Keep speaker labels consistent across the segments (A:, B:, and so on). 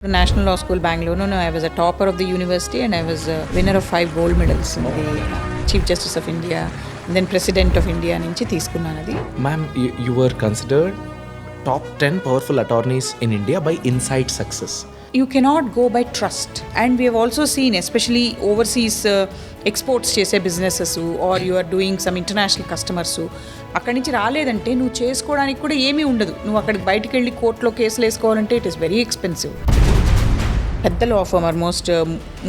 A: National Law School, Bangalore. No, I was a topper of the university and I was a winner of 5 gold medals in the Chief Justice of India and then President of India నుంచి తీసుకున్నానది.
B: Ma'am, you were considered top 10 powerful attorneys in India by Insight Success.
A: You cannot go by trust, and we have also seen, especially overseas exports చేసే businesses or you are doing some international customers, అక్కడి నుంచి రాలేదంటే నువ్వు చేసుకోవడానికి కూడా ఏమీ ఉండదు. నువ్వు అక్కడికి బయటికి వెళ్ళి కోర్టులో కేసులు వేసుకోవాలంటే ఇట్ ఈస్ వెరీ ఎక్స్పెన్సివ్. పెద్ద లా ఫర్మ్, ఆల్మోస్ట్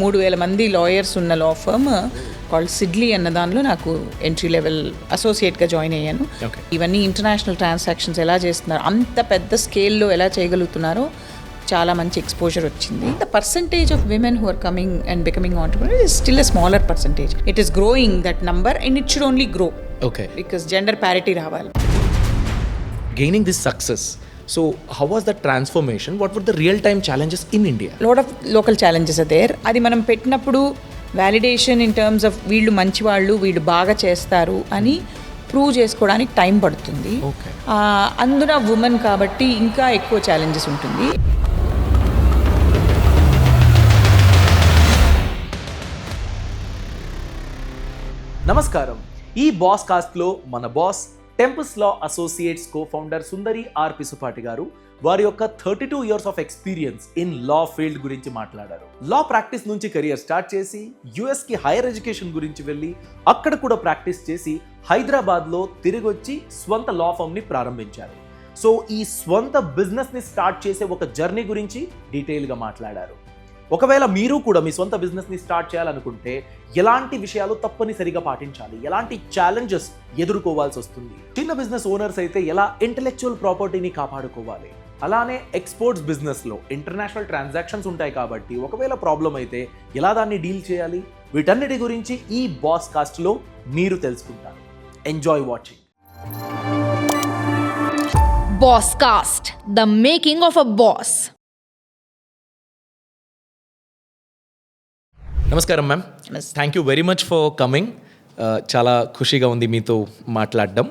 A: 3,000 మంది లాయర్స్ ఉన్న లా ఫర్మ్ కాల్డ్ సిడ్లీ అన్న దానిలో నాకు ఎంట్రీ లెవెల్ అసోసియేట్గా జాయిన్ అయ్యాను. ఇవన్నీ ఇంటర్నేషనల్ ట్రాన్సాక్షన్స్ ఎలా చేస్తున్నారు, అంత పెద్ద స్కేల్లో ఎలా చేయగలుగుతున్నారో చాలా మంచి ఎక్స్పోజర్ వచ్చింది. The percentage of women who are coming and becoming entrepreneur is still a smaller percentage. It is growing that number and it should only grow.
B: Okay.
A: Because gender parity రావాలి.
B: Gaining this success, so how was the transformation? What were the real-time challenges in India?
A: Lot of local challenges are there. అది మనం పెట్టినప్పుడు validation in terms of వీళ్ళు మంచివాళ్ళు, వీళ్ళు బాగా చేస్తారు అని ప్రూవ్ చేసుకోవడానికి టైం పడుతుంది. అందున ఉమెన్ కాబట్టి ఇంకా ఎక్కువ ఛాలెంజెస్ ఉంటుంది.
B: నమస్కారం. ఈ బాస్ కాస్ట్లో మన boss temples law associates co-founder Sundari R Pisupati గారు వారి యొక్క 32 years of experience in law field గురించి మాట్లాడారు. లా ప్రాక్టీస్ నుంచి కెరియర్ స్టార్ట్ చేసి యుఎస్కి హైయర్ ఎడ్యుకేషన్ గురించి వెళ్ళి అక్కడ కూడా ప్రాక్టీస్ చేసి హైదరాబాద్లో తిరిగి వచ్చి స్వంత లా ఫర్మ్ని ప్రారంభించారు. సో ఈ స్వంత బిజినెస్ని స్టార్ట్ చేసే ఒక జర్నీ గురించి డీటెయిల్గా మాట్లాడారు. ఒకవేళ మీరు కూడా మీ సొంత బిజినెస్ని స్టార్ట్ చేయాలనుకుంటే ఎలాంటి విషయాలు తప్పనిసరిగా పాటించాలి, ఎలాంటి ఛాలెంజెస్ ఎదుర్కోవాల్సి వస్తుంది, చిన్న బిజినెస్ ఓనర్స్ అయితే ఎలా ఇంటెలెక్చువల్ ప్రాపర్టీని కాపాడుకోవాలి, అలానే ఎక్స్పోర్ట్స్ బిజినెస్లో ఇంటర్నేషనల్ ట్రాన్సాక్షన్స్ ఉంటాయి కాబట్టి ఒకవేళ ప్రాబ్లం అయితే ఎలా దాన్ని డీల్ చేయాలి, వీటన్నిటి గురించి ఈ బాస్ కాస్ట్లో మీరు తెలుసుకుంటారు. Enjoy watching.
C: Boss cast, the making of a boss.
B: నమస్కారం ma'am, thank you very much for coming. చాలా ఖుషిగా ఉంది మీతో మాట్లాడడం.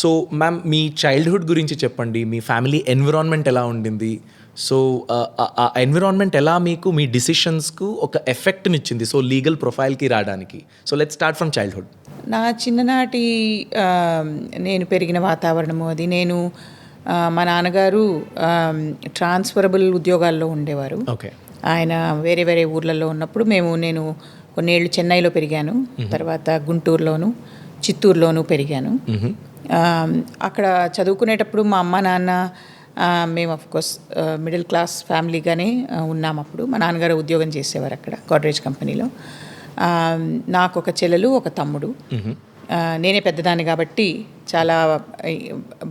B: సో మ్యామ్, మీ చైల్డ్హుడ్ గురించి చెప్పండి. మీ ఫ్యామిలీ ఎన్విరాన్మెంట్ ఎలా ఉండింది? సో ఆ ఎన్విరాన్మెంట్ ఎలా మీకు మీ డిసిషన్స్కు ఒక ఎఫెక్ట్నిచ్చింది సో లీగల్ ప్రొఫైల్కి రావడానికి? So let's start from childhood.
A: నా చిన్ననాటి నేను పెరిగిన వాతావరణము అది. నేను మా నాన్నగారు ట్రాన్స్ఫరబుల్ ఉద్యోగాల్లో ఉండేవారు.
B: ఓకే.
A: ఆయన వేరే వేరే ఊర్లలో ఉన్నప్పుడు నేను కొన్నేళ్ళు చెన్నైలో పెరిగాను, తర్వాత గుంటూరులోను చిత్తూరులోను పెరిగాను. అక్కడ చదువుకునేటప్పుడు మా అమ్మ నాన్న మేము అఫ్కోర్స్ మిడిల్ క్లాస్ ఫ్యామిలీగానే ఉన్నాము. అప్పుడు మా నాన్నగారు ఉద్యోగం చేసేవారు అక్కడ గోడ్రేజ్ కంపెనీలో. నాకు ఒక చెల్లెలు, ఒక తమ్ముడు. నేనే పెద్దదాన్ని కాబట్టి చాలా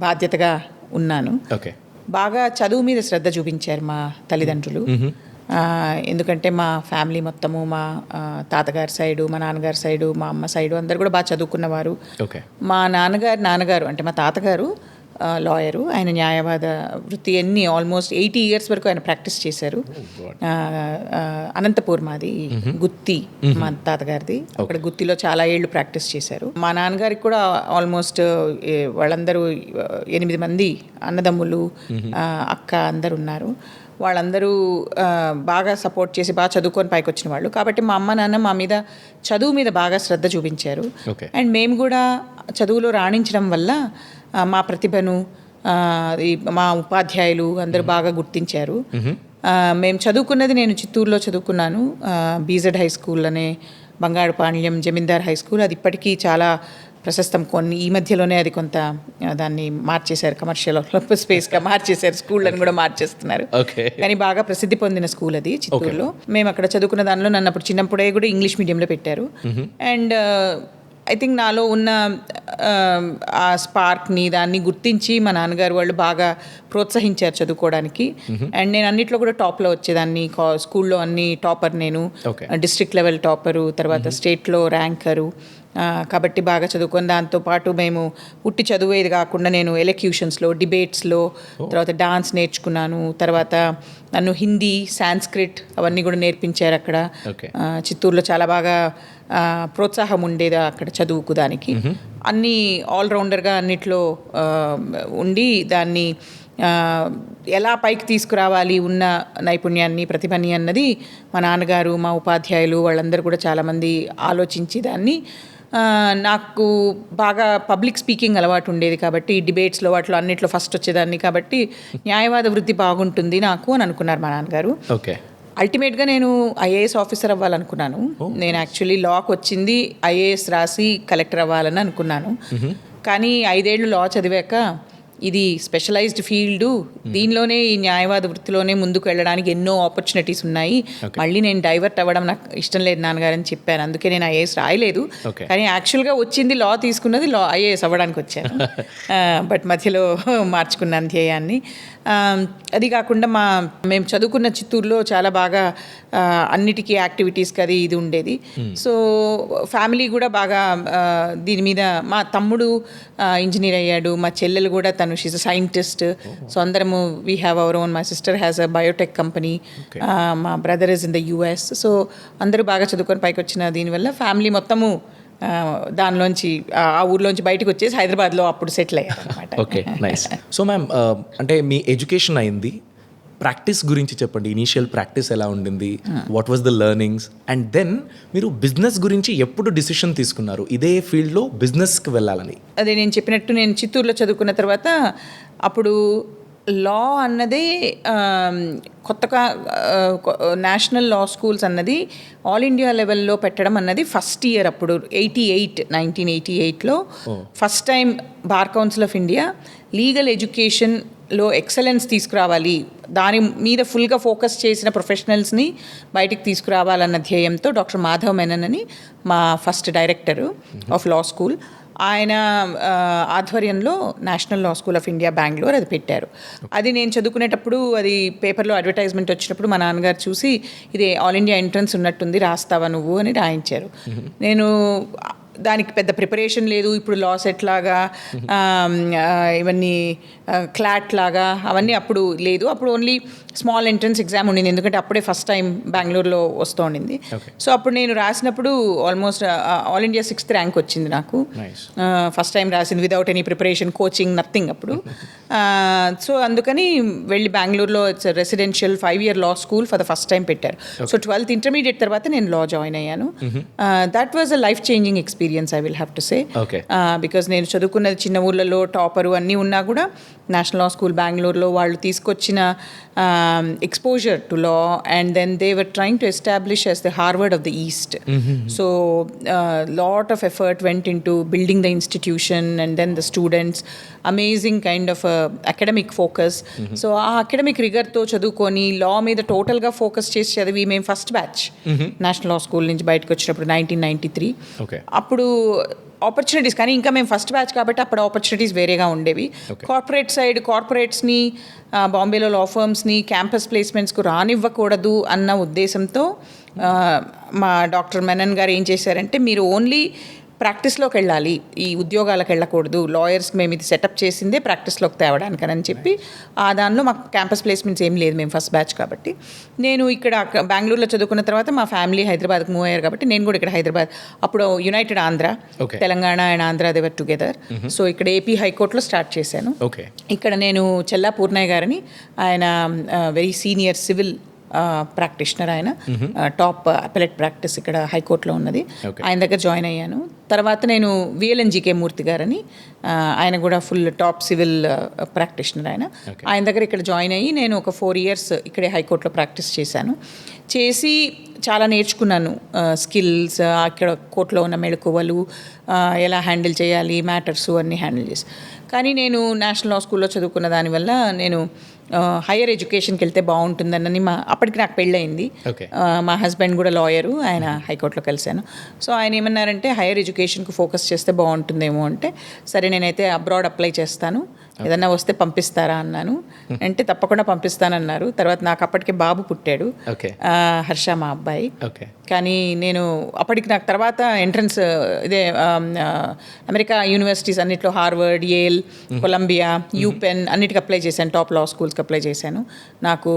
A: బాధ్యతగా ఉన్నాను. బాగా చదువు మీద శ్రద్ధ చూపించారు మా తల్లిదండ్రులు. ఎందుకంటే మా ఫ్యామిలీ మొత్తము, మా తాతగారి సైడు, మా నాన్నగారి సైడు, మా అమ్మ సైడు అందరు కూడా బాగా చదువుకున్నవారు. మా నాన్నగారు అంటే మా తాతగారు లాయరు. ఆయన న్యాయవాద వృత్తి ఆల్మోస్ట్ 80 years వరకు ఆయన ప్రాక్టీస్ చేశారు. అనంతపూర్ మాది, గుత్తి మా తాతగారిది. అక్కడ గుత్తిలో చాలా ఏళ్ళు ప్రాక్టీస్ చేశారు. మా నాన్నగారికి కూడా ఆల్మోస్ట్ వాళ్ళందరూ 8 మంది అన్నదమ్ములు, అక్క అందరు ఉన్నారు. వాళ్ళందరూ బాగా సపోర్ట్ చేసి బాగా చదువుకొని పైకి వచ్చిన వాళ్ళు కాబట్టి మా అమ్మ నాన్న మా మీద చదువు మీద బాగా శ్రద్ధ చూపించారు. అండ్ మేము కూడా చదువులో రాణించడం వల్ల మా ప్రతిభను మా ఉపాధ్యాయులు అందరూ బాగా గుర్తించారు. మేము చదువుకున్నది, నేను చిత్తూరులో చదువుకున్నాను. బీజెడ్ హై స్కూల్ అనే బంగాళపాళ్యం జమీందార్ హై స్కూల్. అది ఇప్పటికీ చాలా ప్రశస్తం. ఈ మధ్యలోనే అది కొంత దాన్ని మార్చేశారు, కమర్షియల్ స్పేస్గా మార్చేశారు, స్కూళ్ళని కూడా మార్చేస్తున్నారు. కానీ బాగా ప్రసిద్ధి పొందిన స్కూల్ అది చిత్తూరులో. మేము అక్కడ చదువుకున్న దానిలో నన్ను అప్పుడు చిన్నప్పుడే కూడా ఇంగ్లీష్ మీడియంలో పెట్టారు. అండ్ ఐ థింక్ నాలో ఉన్న ఆ స్పార్క్ని దాన్ని గుర్తించి మా నాన్నగారు వాళ్ళు బాగా ప్రోత్సహించారు చదువుకోవడానికి. అండ్ నేను అన్నిట్లో కూడా టాప్లో వచ్చేదాన్ని. స్కూల్లో అన్ని టాపర్ నేను, డిస్ట్రిక్ట్ లెవెల్ టాపరు, తర్వాత స్టేట్లో ర్యాంకరు. కాబట్టి బాగా చదువుకొని దాంతోపాటు మేము ఉట్టి చదువేది కాకుండా నేను ఎలక్యూషన్స్లో, డిబేట్స్లో, తర్వాత డాన్స్ నేర్చుకున్నాను. తర్వాత నన్ను హిందీ, సాంస్క్రిట్ అవన్నీ కూడా నేర్పించారు అక్కడ. చిత్తూరులో చాలా బాగా ప్రోత్సాహం ఉండేది అక్కడ చదువుకు. దానికి అన్నీ ఆల్రౌండర్గా అన్నిట్లో ఉండి దాన్ని ఎలా పైకి తీసుకురావాలి ఉన్న నైపుణ్యాన్ని, ప్రతిభని అన్నది మా నాన్నగారు, మా ఉపాధ్యాయులు వాళ్ళందరూ కూడా చాలామంది ఆలోచించి దాన్ని నాకు బాగా పబ్లిక్ స్పీకింగ్ అలవాటు ఉండేది కాబట్టి డిబేట్స్లో వాటిలో అన్నిట్లో ఫస్ట్ వచ్చేదాన్ని కాబట్టి న్యాయవాద వృత్తి బాగుంటుంది నాకు అని అనుకున్నారు మా నాన్నగారు.
B: ఓకే.
A: అల్టిమేట్గా నేను ఐఏఎస్ ఆఫీసర్ అవ్వాలనుకున్నాను. నేను యాక్చువల్లీ లాకి వచ్చింది ఐఏఎస్ రాసి కలెక్టర్ అవ్వాలని అనుకున్నాను. కానీ 5 ఏళ్ళు లా చదివాక ఇది స్పెషలైజ్డ్ ఫీల్డు, దీనిలోనే ఈ న్యాయవాద వృత్తిలోనే ముందుకు వెళ్ళడానికి ఎన్నో ఆపర్చునిటీస్ ఉన్నాయి, మళ్ళీ నేను డైవర్ట్ అవ్వడం నాకు ఇష్టం లేదు నాన్నగారు అని చెప్పాను. అందుకే నేను ఐఏఎస్ రాయలేదు. కానీ యాక్చువల్గా వచ్చింది లా, తీసుకున్నది లా ఐఏఎస్ అవ్వడానికి వచ్చాను. బట్ మధ్యలో మార్చుకున్నాను ధ్యేయాన్ని. అది కాకుండా మేము చదువుకున్న చిత్తూరులో చాలా బాగా అన్నిటికీ యాక్టివిటీస్కి అది ఇది ఉండేది. సో ఫ్యామిలీ కూడా బాగా దీని మీద, మా తమ్ముడు ఇంజనీర్ అయ్యాడు, మా చెల్లెలు కూడా తను షీజ్ అ సైంటిస్ట్. సో అందరము we have our own, my sister has a biotech company, మా brother is in the US. So అందరూ బాగా చదువుకొని పైకి వచ్చిన దీనివల్ల ఫ్యామిలీ మొత్తము దానిలోంచి ఆ ఊర్లోంచి బయటకు వచ్చేసి హైదరాబాద్లో అప్పుడు సెటిల్ అయ్యారు అనమాట.
B: Okay, nice. సో మ్యామ్, అంటే మీ ఎడ్యుకేషన్ అయింది, ప్రాక్టీస్ గురించి చెప్పండి. ఇనీషియల్ ప్రాక్టీస్ ఎలా ఉండింది, what was the learnings, and then మీరు బిజినెస్ గురించి ఎప్పుడు డిసిషన్ తీసుకున్నారు ఇదే ఫీల్డ్లో బిజినెస్కి వెళ్ళాలని?
A: అదే నేను చెప్పినట్టు, నేను చిత్తూరులో చదువుకున్న తర్వాత అప్పుడు లా అన్నదే కొత్తగా నేషనల్ లా స్కూల్స్ అన్నది ఆల్ ఇండియా లెవెల్లో పెట్టడం అన్నది ఫస్ట్ ఇయర్. అప్పుడు 1988లో first time bar council of India legal ఎడ్యుకేషన్లో ఎక్సలెన్స్ తీసుకురావాలి, దాని మీద ఫుల్గా ఫోకస్ చేసిన ప్రొఫెషనల్స్ని బయటికి తీసుకురావాలన్న ధ్యేయంతో డాక్టర్ మాధవ్ మెనన్ అని మా first director of law school, ఆయన ఆధ్వర్యంలో national law school of India Bengaluru అది పెట్టారు. అది నేను చదువుకునేటప్పుడు అది పేపర్లో అడ్వర్టైజ్మెంట్ వచ్చినప్పుడు మా నాన్నగారు చూసి, ఇది ఆల్ ఇండియా ఎంట్రన్స్ ఉన్నట్టుంది, రాస్తావా నువ్వు అని రాయించారు. నేను దానికి పెద్ద ప్రిపరేషన్ లేదు, ఇప్పుడు లా సెట్ లాగా ఇవన్నీ క్లాట్ లాగా అవన్నీ అప్పుడు లేదు. అప్పుడు ఓన్లీ స్మాల్ ఎంట్రన్స్ ఎగ్జామ్ ఉండింది, ఎందుకంటే అప్పుడే ఫస్ట్ టైం బెంగళూరులో వస్తూ ఉండింది. సో అప్పుడు నేను రాసినప్పుడు almost all India 6th rank వచ్చింది నాకు. ఫస్ట్ టైం రాసింది, without any preparation, coaching, nothing అప్పుడు. సో అందుకని వెళ్ళి బెంగళూరులో it's residential 5-year law school for the first time పెట్టారు. సో 12th ఇంటర్మీడియట్ తర్వాత నేను లా జాయిన్ అయ్యాను. That was a life changing experience, I will have to say. Because నేను చదువుకున్నది చిన్న ఊళ్ళలో, టాపరు అన్నీ ఉన్నా కూడా నేషనల్ లా స్కూల్ బెంగళూరులో వాళ్ళు తీసుకొచ్చిన exposure to law, and then they were trying to establish as the Harvard of the East. So lot of effort went into building the institution, and then the students, amazing kind of academic focus. So ఆ academic rigor తో చదువుకొని లా మీద టోటల్గా focus చేసి చదివి మేము first batch national law school నుంచి బయటకు వచ్చినప్పుడు 1993. అప్పుడు ఆపర్చునిటీస్, కానీ ఇంకా మేము ఫస్ట్ బ్యాచ్ కాబట్టి అప్పుడు ఆపర్చునిటీస్ వేరేగా ఉండేవి. కార్పొరేట్ సైడ్ కార్పొరేట్స్ని, బాంబేలో లా ఫర్మ్స్ని క్యాంపస్ ప్లేస్మెంట్స్కు రానివ్వకూడదు అన్న ఉద్దేశంతో మా డాక్టర్ మెనన్ గారు ఏం చేశారంటే, మీరు ఓన్లీ ప్రాక్టీస్లోకి వెళ్ళాలి, ఈ ఉద్యోగాలకు వెళ్ళకూడదు, లాయర్స్కి మేము ఇది సెటప్ చేసిందే ప్రాక్టీస్లోకి తేవడానికని చెప్పి దానిలో మాకు క్యాంపస్ ప్లేస్మెంట్స్ ఏం లేదు, మేము ఫస్ట్ బ్యాచ్ కాబట్టి. నేను ఇక్కడ బెంగళూరులో చదువుకున్న తర్వాత మా ఫ్యామిలీ హైదరాబాద్కి మూవ్ అయ్యారు కాబట్టి నేను కూడా ఇక్కడ హైదరాబాద్, అప్పుడు United Andhra, Telangana and Andhra they were together. So ఇక్కడ ఏపీ హైకోర్టులో స్టార్ట్ చేశాను. ఇక్కడ నేను చెల్లా పూర్ణయ్య గారని, ఆయన వెరీ సీనియర్ సివిల్ ప్రాక్టీషనర్, ఆయన టాప్ అపెలెట్ ప్రాక్టీస్ ఇక్కడ హైకోర్టులో ఉన్నది, ఆయన దగ్గర జాయిన్ అయ్యాను. తర్వాత నేను VLNGK మూర్తి గారని, ఆయన కూడా ఫుల్ టాప్ సివిల్ ప్రాక్టీషనర్, ఆయన దగ్గర ఇక్కడ జాయిన్ అయ్యి నేను ఒక 4 years ఇక్కడే హైకోర్టులో ప్రాక్టీస్ చేశాను. చేసి చాలా నేర్చుకున్నాను స్కిల్స్, అక్కడ కోర్టులో ఉన్న మెళకువలు, ఎలా హ్యాండిల్ చేయాలి మ్యాటర్స్ అన్నీ హ్యాండిల్ చేసి. కానీ నేను నేషనల్ లా స్కూల్లో చదువుకున్న దానివల్ల నేను హైయర్ ఎడ్యుకేషన్కి వెళ్తే బాగుంటుందని అప్పటికి నాకు పెళ్ళయింది. మా హస్బెండ్ కూడా లాయరు, ఆయన హైకోర్టులో కలిశాను. సో ఆయన ఏమన్నారంటే, హైయర్ ఎడ్యుకేషన్కి ఫోకస్ చేస్తే బాగుంటుందేమో అంటే, సరే నేనైతే అబ్రాడ్ అప్లై చేస్తాను, ఏదన్నా వస్తే పంపిస్తారా అన్నాను. అంటే తప్పకుండా పంపిస్తానన్నారు. తర్వాత నాకు అప్పటికే బాబు పుట్టాడు, హర్ష మా అబ్బాయి. కానీ నేను అప్పటికి నాకు తర్వాత ఎంట్రన్స్ ఇదే అమెరికా యూనివర్సిటీస్ అన్నిట్లో, హార్వర్డ్, యేల్, కొలంబియా, యూపెన్ అన్నిటికి అప్లై చేశాను, టాప్ లా స్కూల్స్కి అప్లై చేశాను. నాకు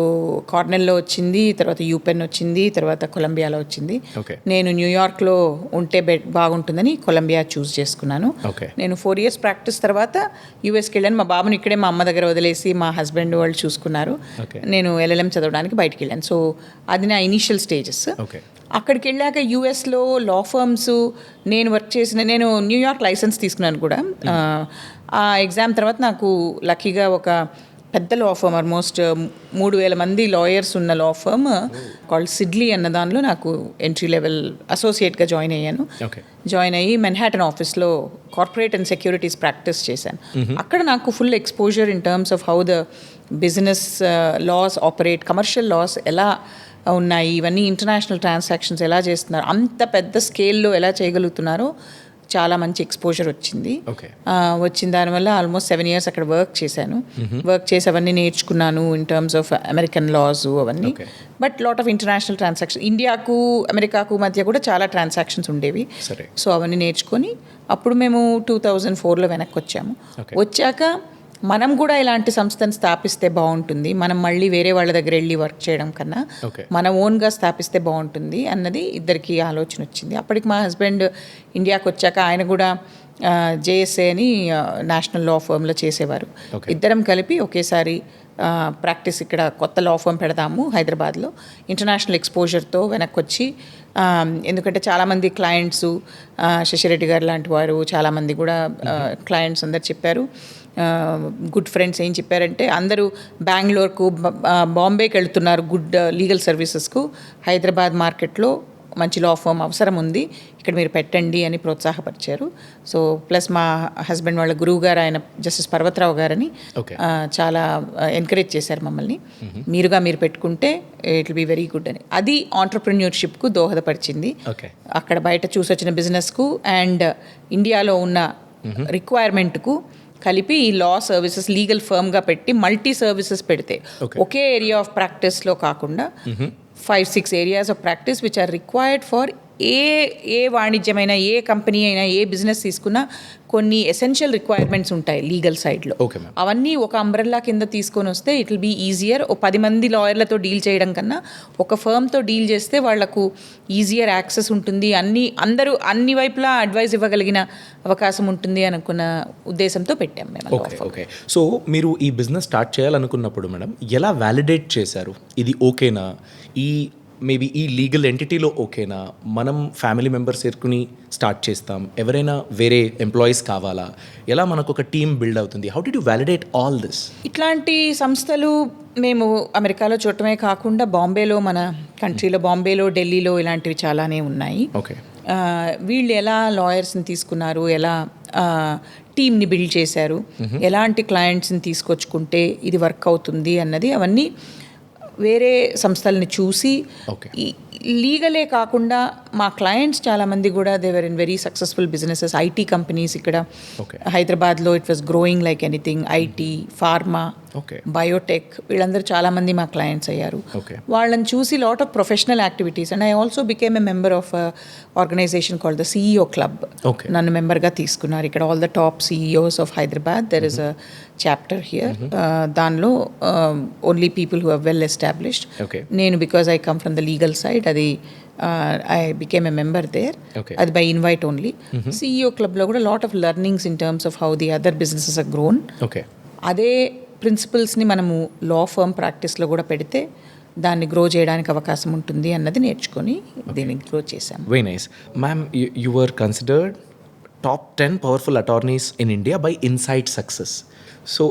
A: కార్నెల్లో వచ్చింది, తర్వాత యూపెన్ వచ్చింది, తర్వాత కొలంబియాలో వచ్చింది. నేను న్యూయార్క్లో ఉంటే బాగుంటుందని కొలంబియా చూస్ చేసుకున్నాను. నేను 4 years ప్రాక్టీస్ తర్వాత యూఎస్కి వెళ్ళాను. మా బాబుని ఇక్కడే మా అమ్మ దగ్గర వదిలేసి మా హస్బెండ్ వాళ్ళు చూసుకున్నారు. నేను LLM చదవడానికి బయటికి వెళ్ళాను. సో అది నా ఇనీషియల్ స్టేజెస్. అక్కడికి వెళ్ళాక యూఎస్లో లా ఫర్మ్స్ నేను న్యూయార్క్ లైసెన్స్ తీసుకున్నాను కూడా. ఆ ఎగ్జామ్ తర్వాత నాకు లక్కీగా ఒక పెద్ద లా ఫర్మ్, ఆల్మోస్ట్ 3,000 మంది లాయర్స్ ఉన్న లా ఫర్మ్ కాల్డ్ సిడ్లీ అన్న దానిలో నాకు ఎంట్రీ లెవెల్ అసోసియేట్గా జాయిన్ అయ్యాను. జాయిన్ అయ్యి మెన్హాటన్ ఆఫీస్లో కార్పొరేట్ అండ్ సెక్యూరిటీస్ ప్రాక్టీస్ చేశాను. అక్కడ నాకు full exposure in terms of how the business laws operate, commercial laws ఎలా ఉన్నాయి, ఇవన్నీ ఇంటర్నేషనల్ ట్రాన్సాక్షన్స్ ఎలా చేస్తున్నారు, అంత పెద్ద స్కేల్లో ఎలా చేయగలుగుతున్నారో చాలా మంచి ఎక్స్పోజర్ వచ్చింది. వచ్చిన దానివల్ల ఆల్మోస్ట్ 7 years అక్కడ వర్క్ చేశాను. వర్క్ చేసి అవన్నీ నేర్చుకున్నాను in terms of American laws అవన్నీ. But lot of international transaction, ఇండియాకు అమెరికాకు మధ్య కూడా చాలా ట్రాన్సాక్షన్స్ ఉండేవి. సో అవన్నీ నేర్చుకొని అప్పుడు మేము 2004లో వెనక్కి వచ్చాము. వచ్చాక మనం కూడా ఇలాంటి సంస్థను స్థాపిస్తే బాగుంటుంది, మనం మళ్ళీ వేరే వాళ్ళ దగ్గర వెళ్ళి వర్క్ చేయడం కన్నా మన ఓన్గా స్థాపిస్తే బాగుంటుంది అన్నది ఇద్దరికి ఆలోచన వచ్చింది. అప్పటికి మా హస్బెండ్ ఇండియాకి వచ్చాక ఆయన కూడా JSA అని నేషనల్ లా ఫర్మ్లో చేసేవారు. ఇద్దరం కలిపి ఒకేసారి ప్రాక్టీస్ ఇక్కడ కొత్త లా ఫర్మ్ పెడదాము హైదరాబాద్లో ఇంటర్నేషనల్ ఎక్స్పోజర్తో వెనక్కి వచ్చి. ఎందుకంటే చాలామంది క్లయింట్స్, శశిరెడ్డి గారు లాంటి వారు చాలామంది కూడా క్లయింట్స్ అందరు చెప్పారు, గుడ్ ఫ్రెండ్స్ ఏం చెప్పారంటే అందరూ బెంగళూరుకు బాంబేకి వెళ్తున్నారు గుడ్ లీగల్ సర్వీసెస్కు, హైదరాబాద్ మార్కెట్లో మంచి లా ఫర్మ్ అవసరం ఉంది, ఇక్కడ మీరు పెట్టండి అని ప్రోత్సాహపరిచారు. సో ప్లస్ మా హస్బెండ్ వాళ్ళ గురువు గారు ఆయన జస్టిస్ పర్వతరావు గారని చాలా ఎంకరేజ్ చేశారు మమ్మల్ని, మీరు పెట్టుకుంటే it will be very good అని. అది ఆంటర్ప్రెన్యూర్షిప్కు దోహదపరిచింది. అక్కడ బయట చూసొచ్చిన బిజినెస్కు అండ్ ఇండియాలో ఉన్న రిక్వైర్మెంట్కు కలిపి ఈ లా సర్వీసెస్ లీగల్ ఫర్మ్గా పెట్టి మల్టీ సర్వీసెస్ పెడితే ఒకే ఏరియా ఆఫ్ ప్రాక్టీస్లో కాకుండా 5-6 areas of practice which are required for ఏ వాణిజ్యమైనా, ఏ కంపెనీ అయినా, ఏ బిజినెస్ తీసుకున్నా కొన్ని ఎసెన్షియల్ రిక్వైర్మెంట్స్ ఉంటాయి లీగల్ సైడ్లో. అవన్నీ ఒక అంబ్రెల్లా కింద తీసుకొని వస్తే ఇట్ విల్ బీ ఈజియర్. 10 మంది లాయర్లతో డీల్ చేయడం కన్నా ఒక ఫర్మ్తో డీల్ చేస్తే వాళ్లకు ఈజియర్ యాక్సెస్ ఉంటుంది, అందరూ అన్ని వైపులా అడ్వైస్ ఇవ్వగలిగిన అవకాశం ఉంటుంది అనుకున్న ఉద్దేశంతో పెట్టాం మేము.
B: ఓకే. సో మీరు ఈ బిజినెస్ స్టార్ట్ చేయాలనుకున్నప్పుడు మేడం ఎలా వ్యాలిడేట్ చేశారు? ఇది ఓకేనా, మేబీ ఈ లీగల్ ఎంటిటీలో ఓకేనా, మనం ఫ్యామిలీ మెంబర్స్ ఎరుకుని స్టార్ట్ చేస్తాం, ఎవరైనా వేరే ఎంప్లాయీస్ కావాలా, ఎలా మనకు ఒక టీమ్ బిల్డ్ అవుతుంది? How did you validate all this?
A: ఇట్లాంటి సంస్థలు మేము అమెరికాలో చూడటమే కాకుండా బాంబేలో, మన కంట్రీలో బాంబేలో, ఢిల్లీలో ఇలాంటివి చాలానే ఉన్నాయి. వీళ్ళు ఎలా లాయర్స్ని తీసుకున్నారు, ఎలా టీమ్ని బిల్డ్ చేశారు, ఎలాంటి క్లయింట్స్ని తీసుకొచ్చుకుంటే ఇది వర్క్ అవుతుంది అన్నది అవన్నీ వేరే సంస్థల్ని చూసి, లీగలే కాకుండా మా క్లయింట్స్ చాలామంది కూడా they were in very successful businesses. IT companies ఇక్కడ హైదరాబాద్లో it was growing like anything. IT, pharma, biotech, వీళ్ళందరూ చాలామంది మా క్లయింట్స్ అయ్యారు. వాళ్ళని చూసి lot of professional activities. And I also became a member of organization called the CEO club. నన్ను మెంబర్గా తీసుకున్నారు. ఇక్కడ all the top CEOs of Hyderabad, there is a chapter here. దానిలో only people who are well established. నేను because I come from the legal side, అది I became a member there. అది by invite only. CEO క్లబ్లో కూడా lot of learnings in terms of how the other businesses are grown. అదే ప్రిన్సిపల్స్ని మనము law firm ప్రాక్టీస్లో కూడా పెడితే దాన్ని గ్రో చేయడానికి అవకాశం ఉంటుంది అన్నది నేర్చుకొని దీన్ని గ్రో చేశాము.
B: Very nice ma'am. You were considered top 10 powerful attorneys in India by insight success. So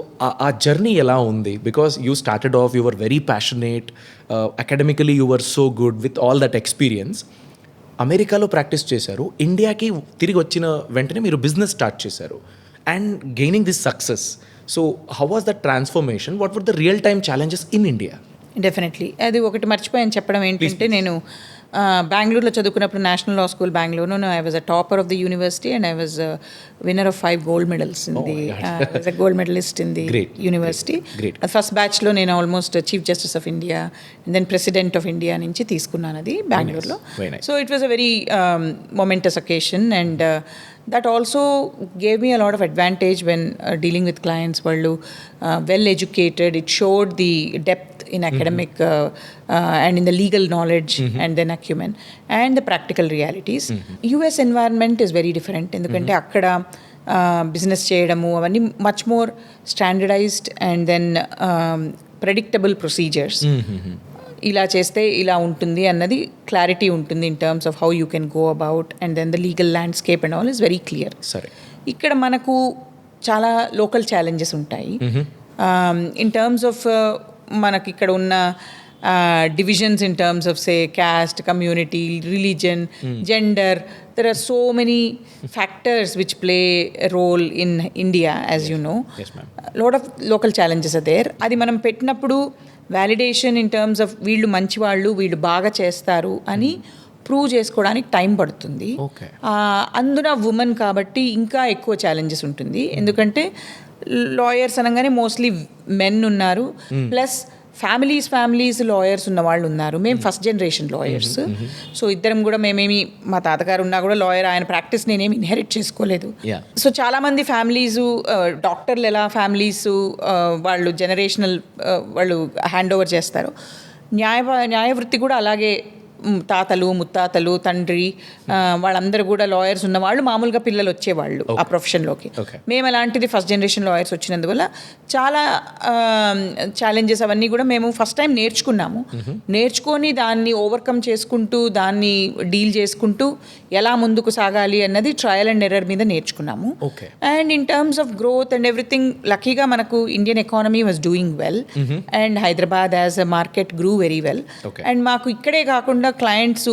B: ఆ జర్నీ ఎలా ఉంది? Because you started off, you were very passionate, academically you were so good with all that experience. అమెరికాలో practice చేశారు, ఇండియాకి తిరిగి వచ్చిన వెంటనే మీరు బిజినెస్ స్టార్ట్ చేశారు and gaining this success. So how was the transformation? What were the real time challenges in India?
A: Definitely అది ఒకటి మర్చిపోయాను చెప్పడం ఏంటంటే, నేను బెంగళూరులో చదువుకున్నప్పుడు నేషనల్ లా స్కూల్ బెంగళూరులో I was a topper of the university and I was winner of 5 gold medals in the gold medallist in the university. First బ్యాచ్లో నేను almost chief justice of India and then president of India నుంచి తీసుకున్నాను అది బెంగళూరులో. So it was a very momentous occasion and that also gave me a lot of advantage when dealing with clients. Vallu well educated, it showed the depth in academic and in the legal knowledge and then acumen and the practical realities. US environment is very different endukante akkada business చేయడము అవన్నీ much more standardised and then predictable procedures. ఇలా చేస్తే ఇలా ఉంటుంది అన్నది clarity ఉంటుంది in terms of how you can go about and then the legal landscape and all is very clear.
B: సరే,
A: ఇక్కడ మనకు చాలా లోకల్ ఛాలెంజెస్ ఉంటాయి ఇన్ టర్మ్స్ ఆఫ్ మనకి ఇక్కడ ఉన్న divisions in terms of say caste, community, religion, gender. There are so many factors which play a role in India, as you know.
B: Yes, ma'am.
A: A lot of local challenges are there. అది మనం పెట్టినప్పుడు validation in terms of వీళ్ళు మంచివాళ్ళు, వీళ్ళు బాగా చేస్తారు అని prove చేసుకోవడానికి టైం పడుతుంది. అందున ఉమెన్ కాబట్టి ఇంకా ఎక్కువ ఛాలెంజెస్ ఉంటుంది. ఎందుకంటే లాయర్స్ అనగానే మోస్ట్లీ మెన్ ఉన్నారు, ప్లస్ ఫ్యామిలీస్ లాయర్స్ ఉన్న వాళ్ళు ఉన్నారు. మేము ఫస్ట్ జనరేషన్ లాయర్స్. సో ఇద్దరం కూడా మేమేమి, మా తాతగారు ఉన్నా కూడా లాయర్, ఆయన ప్రాక్టీస్ నేనేమి ఇన్హెరిట్ చేసుకోలేదు. సో చాలామంది ఫ్యామిలీస్, డాక్టర్లు ఎలా ఫ్యామిలీస్ వాళ్ళు జనరేషనల్ వాళ్ళు హ్యాండ్ ఓవర్ చేస్తారు. న్యాయ వృత్తి కూడా అలాగే తాతలు, ముత్తాతలు, తండ్రి వాళ్ళందరూ కూడా లాయర్స్ ఉన్నవాళ్ళు, మామూలుగా పిల్లలు వచ్చేవాళ్ళు ఆ ప్రొఫెషన్లోకి. మేము అలాంటిది ఫస్ట్ జనరేషన్ లాయర్స్ వచ్చినందువల్ల చాలా ఛాలెంజెస్ అవన్నీ కూడా మేము ఫస్ట్ టైం నేర్చుకున్నాము. నేర్చుకొని దాన్ని ఓవర్కమ్ చేసుకుంటూ, దాన్ని డీల్ చేసుకుంటూ ఎలా ముందుకు సాగాలి అన్నది ట్రయల్ అండ్ ఎర్రర్ మీద నేర్చుకున్నాము. And in terms of growth and everything, లక్కీగా మనకు Indian economy was doing well and Hyderabad as a market grew very well. And మాకు ఇక్కడే కాకుండా clients,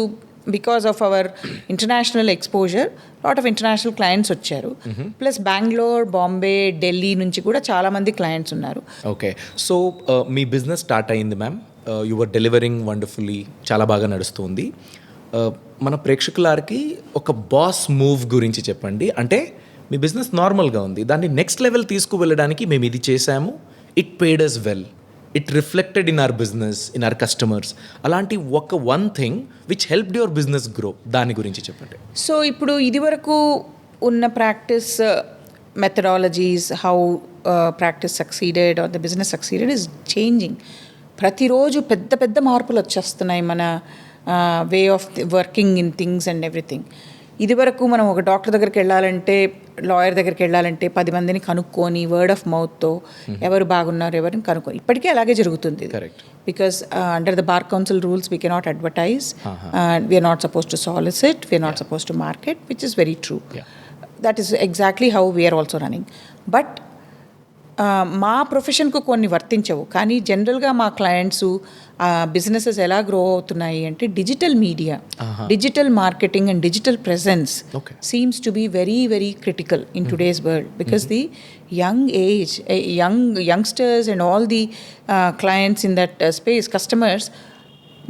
A: because of our international exposure, lot of international clients వచ్చారు. Plus Bengaluru, Bombay, Delhi నుంచి కూడా చాలామంది clients ఉన్నారు.
B: ఓకే, సో మీ బిజినెస్ స్టార్ట్ అయింది ma'am, you were delivering wonderfully, చాలా బాగా నడుస్తుంది. మన ప్రేక్షకులకి ఒక బాస్ మూవ్ గురించి చెప్పండి. అంటే మీ బిజినెస్ నార్మల్గా ఉంది, దాన్ని నెక్స్ట్ లెవెల్ తీసుకువెళ్ళడానికి మేము ఇది చేసాము, it paid us well, it reflected in our business, in our customers. అలాంటి ఒక one thing which helped your business grow, దాని గురించి చెప్పండి.
A: సో ఇప్పుడు ఇదివరకు ఉన్న practice methodologies, how practice succeeded or the business succeeded is changing. ప్రతిరోజు పెద్ద పెద్ద మార్పులు వచ్చేస్తున్నాయి మన way of working in things and everything. ఇదివరకు మనం ఒక డాక్టర్ దగ్గరికి వెళ్ళాలంటే, లాయర్ దగ్గరికి వెళ్ళాలంటే 10 మందిని కనుక్కొని వర్డ్ ఆఫ్ మౌత్తో ఎవరు బాగున్నారు ఎవరిని కనుక్కొని, ఇప్పటికీ అలాగే జరుగుతుంది. Because under the bar council rules we cannot advertise, we are not suppose to solicit, we are not suppose to market, which is very true. That is exactly how we are also running. But మా ప్రొఫెషన్కు కొన్ని వర్తించవు, కానీ జనరల్గా మా clients businesses ఎలా grow అవుతున్నాయి అంటే digital media, digital marketing and digital presence seems to be very very critical in today's world. Because the youngsters and all the clients in that space, customers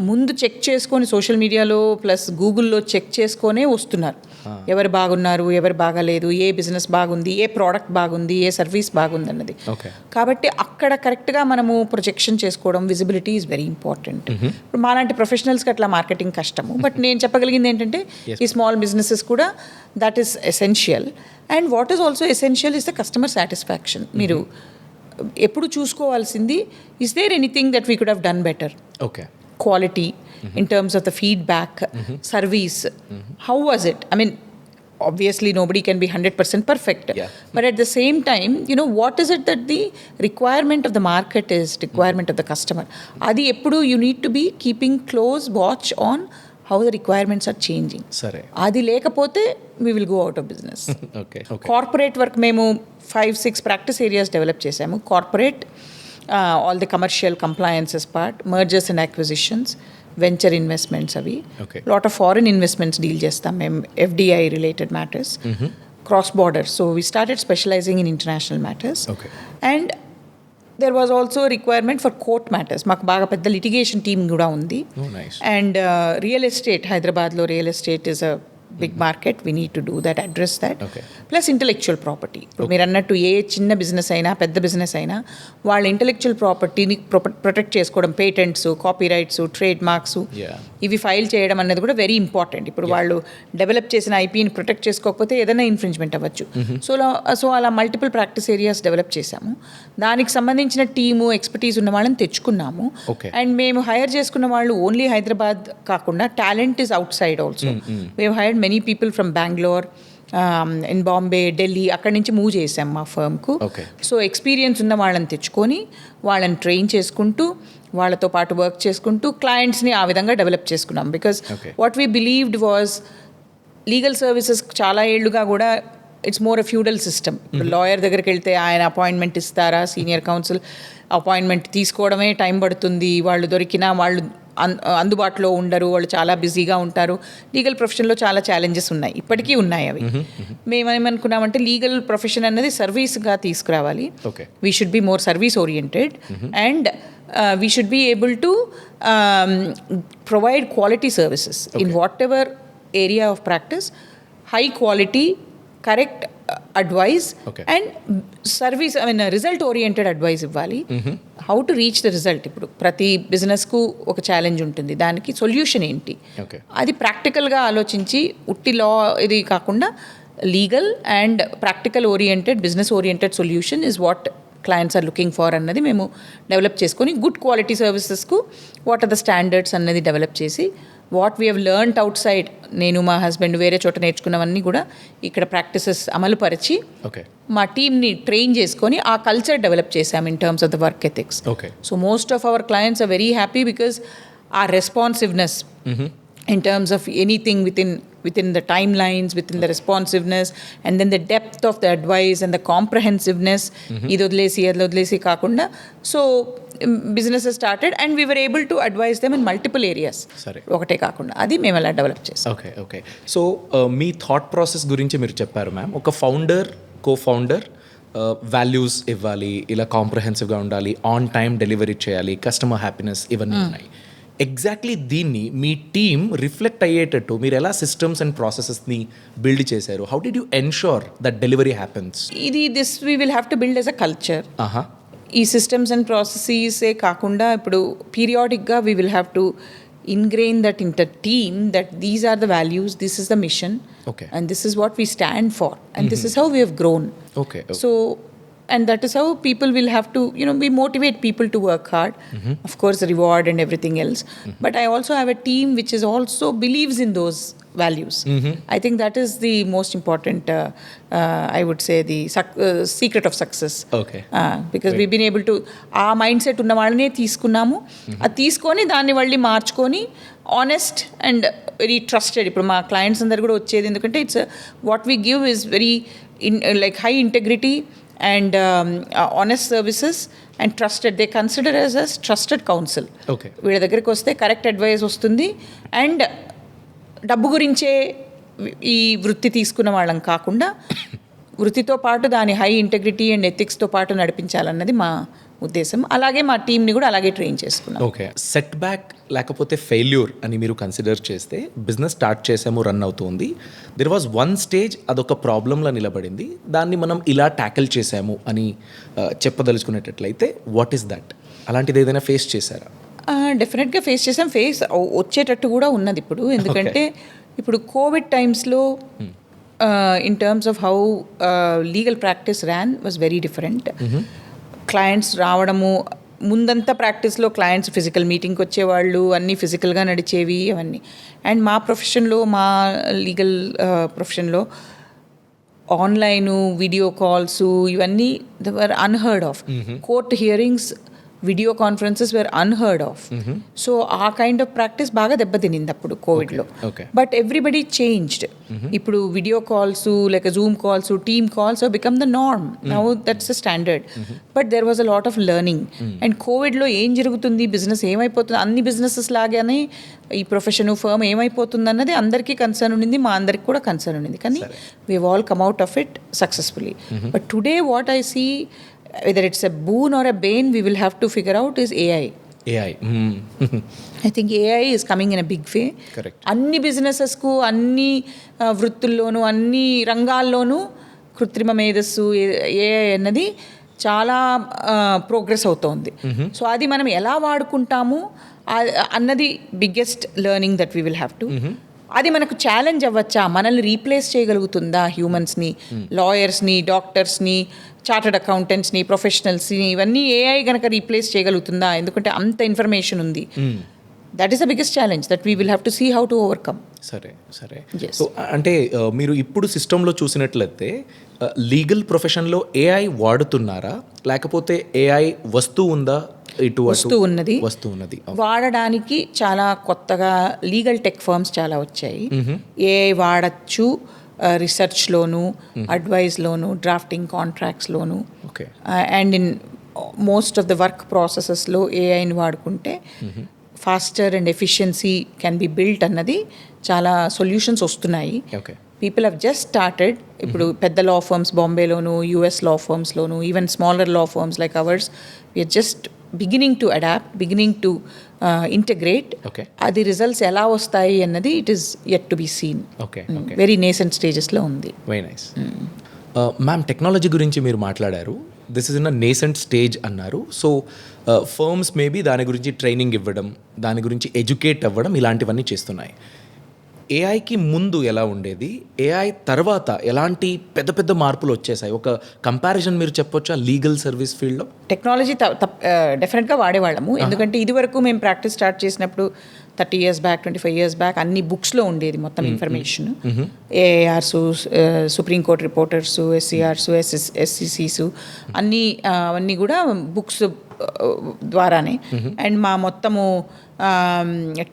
A: ముందు చెక్ చేసుకొని social మీడియాలో plus గూగుల్లో check చేసుకొనే వస్తున్నారు, ఎవరు బాగున్నారు, ఎవరు బాగాలేదు, ఏ బిజినెస్ బాగుంది, ఏ ప్రోడక్ట్ బాగుంది, ఏ సర్వీస్ బాగుంది అన్నది. కాబట్టి అక్కడ కరెక్ట్గా మనము ప్రొజెక్షన్ చేసుకోవడం, విజిబిలిటీ ఈజ్ వెరీ ఇంపార్టెంట్. ఇప్పుడు మాలాంటి ప్రొఫెషనల్స్కి అట్లా మార్కెటింగ్ కష్టము, బట్ నేను చెప్పగలిగింది ఏంటంటే ఈ స్మాల్ బిజినెసెస్ కూడా that is essential. And what is also essential is the customer satisfaction. మీరు ఎప్పుడు చూసుకోవాల్సింది, is there anything that we could have done better. Quality in terms of the feedback, service, how was it? I mean, obviously nobody can be 100% perfect, but at the same time, you know, what is it that the requirement of the market is, requirement of the customer, adi eppudu you need to be keeping close watch on how the requirements are changing. Sare adi lekapothe we will go out of business. Okay. Corporate work memo 5-6 practice areas develop chesamu. Corporate, all the commercial compliances part, mergers and acquisitions, venture investments avi, lot of foreign investments deal chestam mem, FDI related matters, cross border. So we started specializing in international matters. And there was also a requirement for court matters. Maku baga pedda litigation team kuda undi. And real estate, Hyderabadlo real estate is a big market, we need to do that, address that. Plus intellectual property. మీరు అన్నట్టు ఏ చిన్న business అయినా పెద్ద business అయినా వాళ్ళ intellectual ప్రాపర్టీని protect చేసుకోవడం, patents, copy rights, trade marks, ఇవి ఫైల్ చేయడం అన్నది కూడా వెరీ ఇంపార్టెంట్. ఇప్పుడు వాళ్ళు డెవలప్ చేసిన ఐపీని ప్రొటెక్ట్ చేసుకోకపోతే ఏదైనా ఇన్ఫ్రింజ్మెంట్ అవ్వచ్చు. సో అలా మల్టిపుల్ ప్రాక్టీస్ ఏరియాస్ డెవలప్ చేశాము. దానికి సంబంధించిన టీము, ఎక్స్పర్టీస్ ఉన్న వాళ్ళని తెచ్చుకున్నాము. అండ్ మేము హైర్ చేసుకున్న వాళ్ళు ఓన్లీ హైదరాబాద్ కాకుండా talent is out side also. We hired many people from Bangalore, in Bombay, Delhi, అక్కడి నుంచి మూవ్ చేసాం మా ఫర్మ్కు.
B: Okay.
A: సో ఎక్స్పీరియన్స్ ఉన్న వాళ్ళని తెచ్చుకొని వాళ్ళని ట్రైన్ చేసుకుంటూ వాళ్ళతో పాటు వర్క్ చేసుకుంటూ క్లయింట్స్ని ఆ విధంగా డెవలప్ చేసుకున్నాం. Because
B: Okay.
A: What we believed was legal services చాలా ఏళ్ళుగా కూడా it's more a feudal system. Lawyer దగ్గరికి వెళ్తే ఆయన అపాయింట్మెంట్ ఇస్తారా, సీనియర్ కౌన్సిల్ అపాయింట్మెంట్ తీసుకోవడమే టైం పడుతుంది, వాళ్ళు దొరికినా వాళ్ళు అందుబాటులో ఉండరు, వాళ్ళు చాలా బిజీగా ఉంటారు. లీగల్ ప్రొఫెషన్లో చాలా ఛాలెంజెస్ ఉన్నాయి, ఇప్పటికీ ఉన్నాయి అవి. మేమేమనుకున్నామంటే లీగల్ ప్రొఫెషన్ అన్నది సర్వీస్గా తీసుకురావాలి.
B: Okay.
A: We should be more service oriented and we should be able to provide quality services in whatever area of practice, high quality, correct advice
B: Okay.
A: And service, I mean result oriented advice ఇవ్వాలి. How to reach the result. ఇప్పుడు ప్రతి బిజినెస్కు ఒక challenge ఉంటుంది, దానికి solution ఏంటి,
B: Okay.
A: అది ప్రాక్టికల్గా ఆలోచించి ఉట్టి లా ఇది కాకుండా legal and practical oriented, business oriented solution is what clients are looking for అన్నది మేము డెవలప్ చేసుకొని గుడ్ క్వాలిటీ సర్వీసెస్కు వాట్ ఆర్ ద స్టాండర్డ్స్ అన్నది డెవలప్ చేసి what we have learned outside, నేను మా హస్బెండ్ వేరే చోట నేర్చుకున్నవన్నీ కూడా ఇక్కడ ప్రాక్టీసెస్ అమలుపరిచి
B: Okay.
A: మా టీమ్ని ట్రైన్ చేసుకొని ఆ కల్చర్ డెవలప్ చేసాం in terms of the work ethics.
B: Okay.
A: So most of our clients are very happy because ఆ responsiveness in terms of anything within the timelines, within the responsiveness, and then the depth of the advice and the comprehensiveness, ఇది వదిలేసి అది వదిలేసి కాకుండా. So business started and we were able to advise them in multiple areas,
B: సరే.
A: ఒకటే కాకుండా. అది మేము అలా డెవలప్ చేస్తాం.
B: ఓకే ఓకే సో మీ థాట్ ప్రాసెస్ గురించి మీరు చెప్పారు మ్యామ్. ఒక ఫౌండర్, కో ఫౌండర్ వాల్యూస్ ఇవ్వాలి, ఇలా కాంప్రహెన్సివ్గా ఉండాలి, ఆన్ టైం డెలివరీ చేయాలి, కస్టమర్ హ్యాపీనెస్, ఇవన్నీ ఉన్నాయి. ఎగ్జాక్ట్లీ దీన్ని మీ టీమ్ రిఫ్లెక్ట్ అయ్యేటట్టు మీరు ఎలా సిస్టమ్స్ అండ్ ప్రాసెసెస్ని బిల్డ్ చేశారు? How did you ensure that delivery happens?
A: This we will have to build as a culture. ఈ సిస్టమ్స్ అండ్ ప్రాసెసెసే కాకుండా ఇప్పుడు పీరియాడిక్గా we will have to ingrain that into team that these are the values, this is the mission,
B: Okay.
A: and this is what we stand for, and this is how we have grown.
B: Okay.
A: So and that is how people will have to, we motivate people to work hard. Of course, reward and everything else, but I also have a team which is also believes in those values. I think that is the most important, I would say, the secret of success.
B: Okay.
A: Because we've been able to ఆ mind set ఉన్న వాళ్ళనే తీసుకున్నాము, అది తీసుకొని దాన్ని మళ్ళీ మార్చుకొని honest and very trusted. ఇప్పుడు మా క్లయింట్స్ అందరు కూడా వచ్చేది ఎందుకంటే it's what we give is very like high integrity and honest services and trusted. They consider us as trusted counsel.
B: Okay.
A: వీళ్ళ దగ్గరికి వస్తే కరెక్ట్ అడ్వైస్ వస్తుంది అండ్ డబ్బు గురించే ఈ వృత్తి తీసుకున్న వాళ్ళం కాకుండా వృత్తితో పాటు దాని హై ఇంటెగ్రిటీ అండ్ ఎథిక్స్తో పాటు నడిపించాలన్నది మా ఉద్దేశం. అలాగే మా టీంని కూడా అలాగే ట్రైన్ చేసుకున్నాం.
B: ఓకే. సెట్ బ్యాక్ లేకపోతే ఫెయిల్యూర్ అని మీరు కన్సిడర్ చేస్తే బిజినెస్ స్టార్ట్ చేసాము, రన్ అవుతుంది, దెర్ వాజ్ వన్ స్టేజ్ అదొక ప్రాబ్లంలా నిలబడింది, దాన్ని మనం ఇలా ట్యాకిల్ చేసాము అని చెప్పదలుచుకునేటట్లయితే వాట్ ఈస్ దట్? అలాంటిది ఏదైనా ఫేస్ చేశారా?
A: డెఫినెట్గా ఫేస్ చేసాం. వచ్చేటట్టు కూడా ఉన్నది ఇప్పుడు. ఎందుకంటే ఇప్పుడు కోవిడ్ టైమ్స్లో in terms of how legal practice ran was very different. Clients రావడము, ముందంతా ప్రాక్టీస్లో క్లయింట్స్ ఫిజికల్ మీటింగ్కి వచ్చేవాళ్ళు, అన్నీ ఫిజికల్గా నడిచేవి అవన్నీ. అండ్ మా ప్రొఫెషన్లో, మా లీగల్ ప్రొఫెషన్లో ఆన్లైను, వీడియో కాల్స్ ఇవన్నీ they were unheard of. Court hearings, video conferences were unheard of. So ఆ కైండ్ ఆఫ్ ప్రాక్టీస్ బాగా దెబ్బతినింది అప్పుడు కోవిడ్లో. But everybody changed. ఇప్పుడు వీడియో కాల్స్, లేక Zoom calls, team calls become the norm now. That's the standard. But there was a lot of learning. And కోవిడ్లో ఏం జరుగుతుంది, బిజినెస్ ఏమైపోతుంది, అన్ని బిజినెసెస్ లాగానే ఈ ప్రొఫెషన్, ఫర్మ్ ఏమైపోతుంది అన్నది అందరికీ కన్సర్న్ ఉండింది, మా అందరికి కూడా కన్సర్న్ ఉండింది. కానీ we all come out of it successfully. But today what I see, whether it's a boon or a bane, we will have to figure out is AI. I think AI is coming in a big way.
B: Correct.
A: అన్ని బిజినెసెస్కు, అన్ని వృత్తుల్లోనూ, అన్ని రంగాల్లోనూ కృత్రిమ మేధస్సు, AI అన్నది చాలా progress అవుతోంది. So అది మనం ఎలా వాడుకుంటాము అన్నది biggest learning that we will have to. అది మనకు ఛాలెంజ్ అవ్వచ్చా, మనల్ని రీప్లేస్ చేయగలుగుతుందా, హ్యూమన్స్ని, లాయర్స్ని, డాక్టర్స్ని, చార్టర్డ్ అకౌంటెంట్స్ని, ప్రొఫెషనల్స్ని, ఇవన్నీ ఏఐ కనుక రీప్లేస్ చేయగలుగుతుందా? ఎందుకంటే అంత ఇన్ఫర్మేషన్ ఉంది. That is the biggest challenge that we will have to see how to overcome.
B: సరే సరే.
A: Yes.
B: సో అంటే మీరు ఇప్పుడు సిస్టంలో చూసినట్లయితే లీగల్ ప్రొఫెషన్లో ఏఐ వాడుతున్నారా, లేకపోతే ఏఐ వస్తువు ఉందా?
A: వస్తూ ఉన్నది.
B: వస్తూ ఉన్నది.
A: వాడడానికి చాలా కొత్తగా లీగల్ టెక్ ఫర్మ్స్ చాలా వచ్చాయి. ఏఐ వాడచ్చు రీసెర్చ్లోను, అడ్వైస్లోను, డ్రాఫ్టింగ్ కాంట్రాక్ట్స్లోను,
B: okay.
A: And in most of the work ప్రాసెసెస్లో ఏఐని వాడుకుంటే faster and efficiency can be built అన్నది చాలా సొల్యూషన్స్ వస్తున్నాయి.
B: Okay.
A: People have just started. ఇప్పుడు పెద్ద లా ఫర్మ్స్ బాంబేలోను, యూఎస్ లా ఫర్మ్స్లోను, even smaller law firms like ours, we are just beginning to adapt, beginning to integrate.
B: Okay.
A: అది results ఎలా వస్తాయి అన్నది it is yet to be seen.
B: Okay.
A: Very nascent స్టేజెస్లో ఉంది.
B: Very nice. మ్యామ్, టెక్నాలజీ గురించి మీరు మాట్లాడారు. This is in a nascent stage అన్నారు. సో ఫర్మ్స్ మేబీ దాని గురించి ట్రైనింగ్ ఇవ్వడం, దాని గురించి ఎడ్యుకేట్ అవ్వడం, ఇలాంటివన్నీ చేస్తున్నాయి. ఏఐకి ముందు ఎలా ఉండేది, ఏఐ తర్వాత ఎలాంటి పెద్ద పెద్ద మార్పులు వచ్చేసాయి? ఒక కంపారిజన్ మీరు చెప్పొచ్చా లీగల్ సర్వీస్ ఫీల్డ్లో?
A: టెక్నాలజీ డెఫినెట్గా వాడేవాళ్ళము. ఎందుకంటే ఇదివరకు మేము ప్రాక్టీస్ స్టార్ట్ చేసినప్పుడు 30 years బ్యాక్, 25 years బ్యాక్ అన్ని బుక్స్లో ఉండేది మొత్తం ఇన్ఫర్మేషన్. ఏఆర్స్, సుప్రీంకోర్టు రిపోర్టర్స్, ఎస్సీఆర్స్, ఎస్సీసీస్ అవన్నీ కూడా బుక్స్ ద్వారానే. అండ్ మా మొత్తము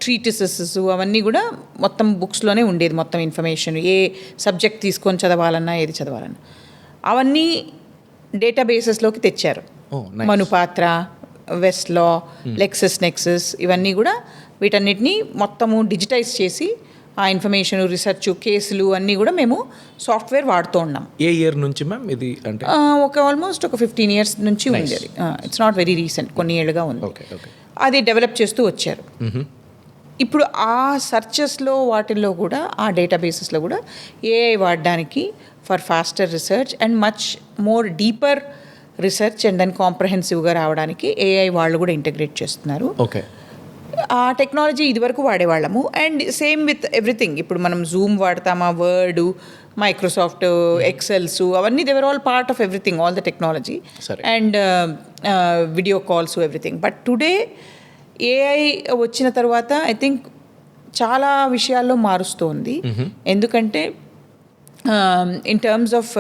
A: ట్రీటిసెస్ అవన్నీ కూడా మొత్తం బుక్స్లోనే ఉండేది మొత్తం ఇన్ఫర్మేషన్. ఏ సబ్జెక్ట్ తీసుకొని చదవాలన్నా, ఏది చదవాలన్నా అవన్నీ డేటాబేసెస్లోకి తెచ్చారు. మనుపాత్ర, వెస్ట్ లా, లెక్సస్ నెక్సస్, ఇవన్నీ కూడా వీటన్నిటిని మొత్తము డిజిటైజ్ చేసి ఆ ఇన్ఫర్మేషన్, రీసెర్చ్, కేసులు అన్నీ కూడా మేము సాఫ్ట్వేర్ వాడుతూ ఉన్నాం.
B: ఏ ఇయర్ నుంచి మ్యామ్ ఇది? అంటే
A: ఆల్మోస్ట్ ఒక 15 years నుంచి ఉండేది. ఇట్స్ నాట్ వెరీ రీసెంట్, కొన్ని ఏళ్ళుగా ఉంది. అది డెవలప్ చేస్తూ వచ్చారు. ఇప్పుడు ఆ సర్చెస్లో వాటిల్లో కూడా, ఆ డేటాబేసెస్లో కూడా ఏఐ వాడడానికి for faster research and much more deeper research and then కాంప్రహెన్సివ్గా రావడానికి ఏఐ వాళ్ళు కూడా ఇంటగ్రేట్ చేస్తున్నారు.
B: ఓకే.
A: ఆ టెక్నాలజీ ఇదివరకు వాడేవాళ్ళము. And same with everything. ఇప్పుడు మనం జూమ్ వాడతామా, వర్డ్, మైక్రోసాఫ్ట్ ఎక్సెల్స్, అవన్నీ they were all part of everything, all the technology and video calls, everything. But today AI వచ్చిన తర్వాత ఐ థింక్ చాలా విషయాల్లో మారుస్తోంది. ఎందుకంటే in terms of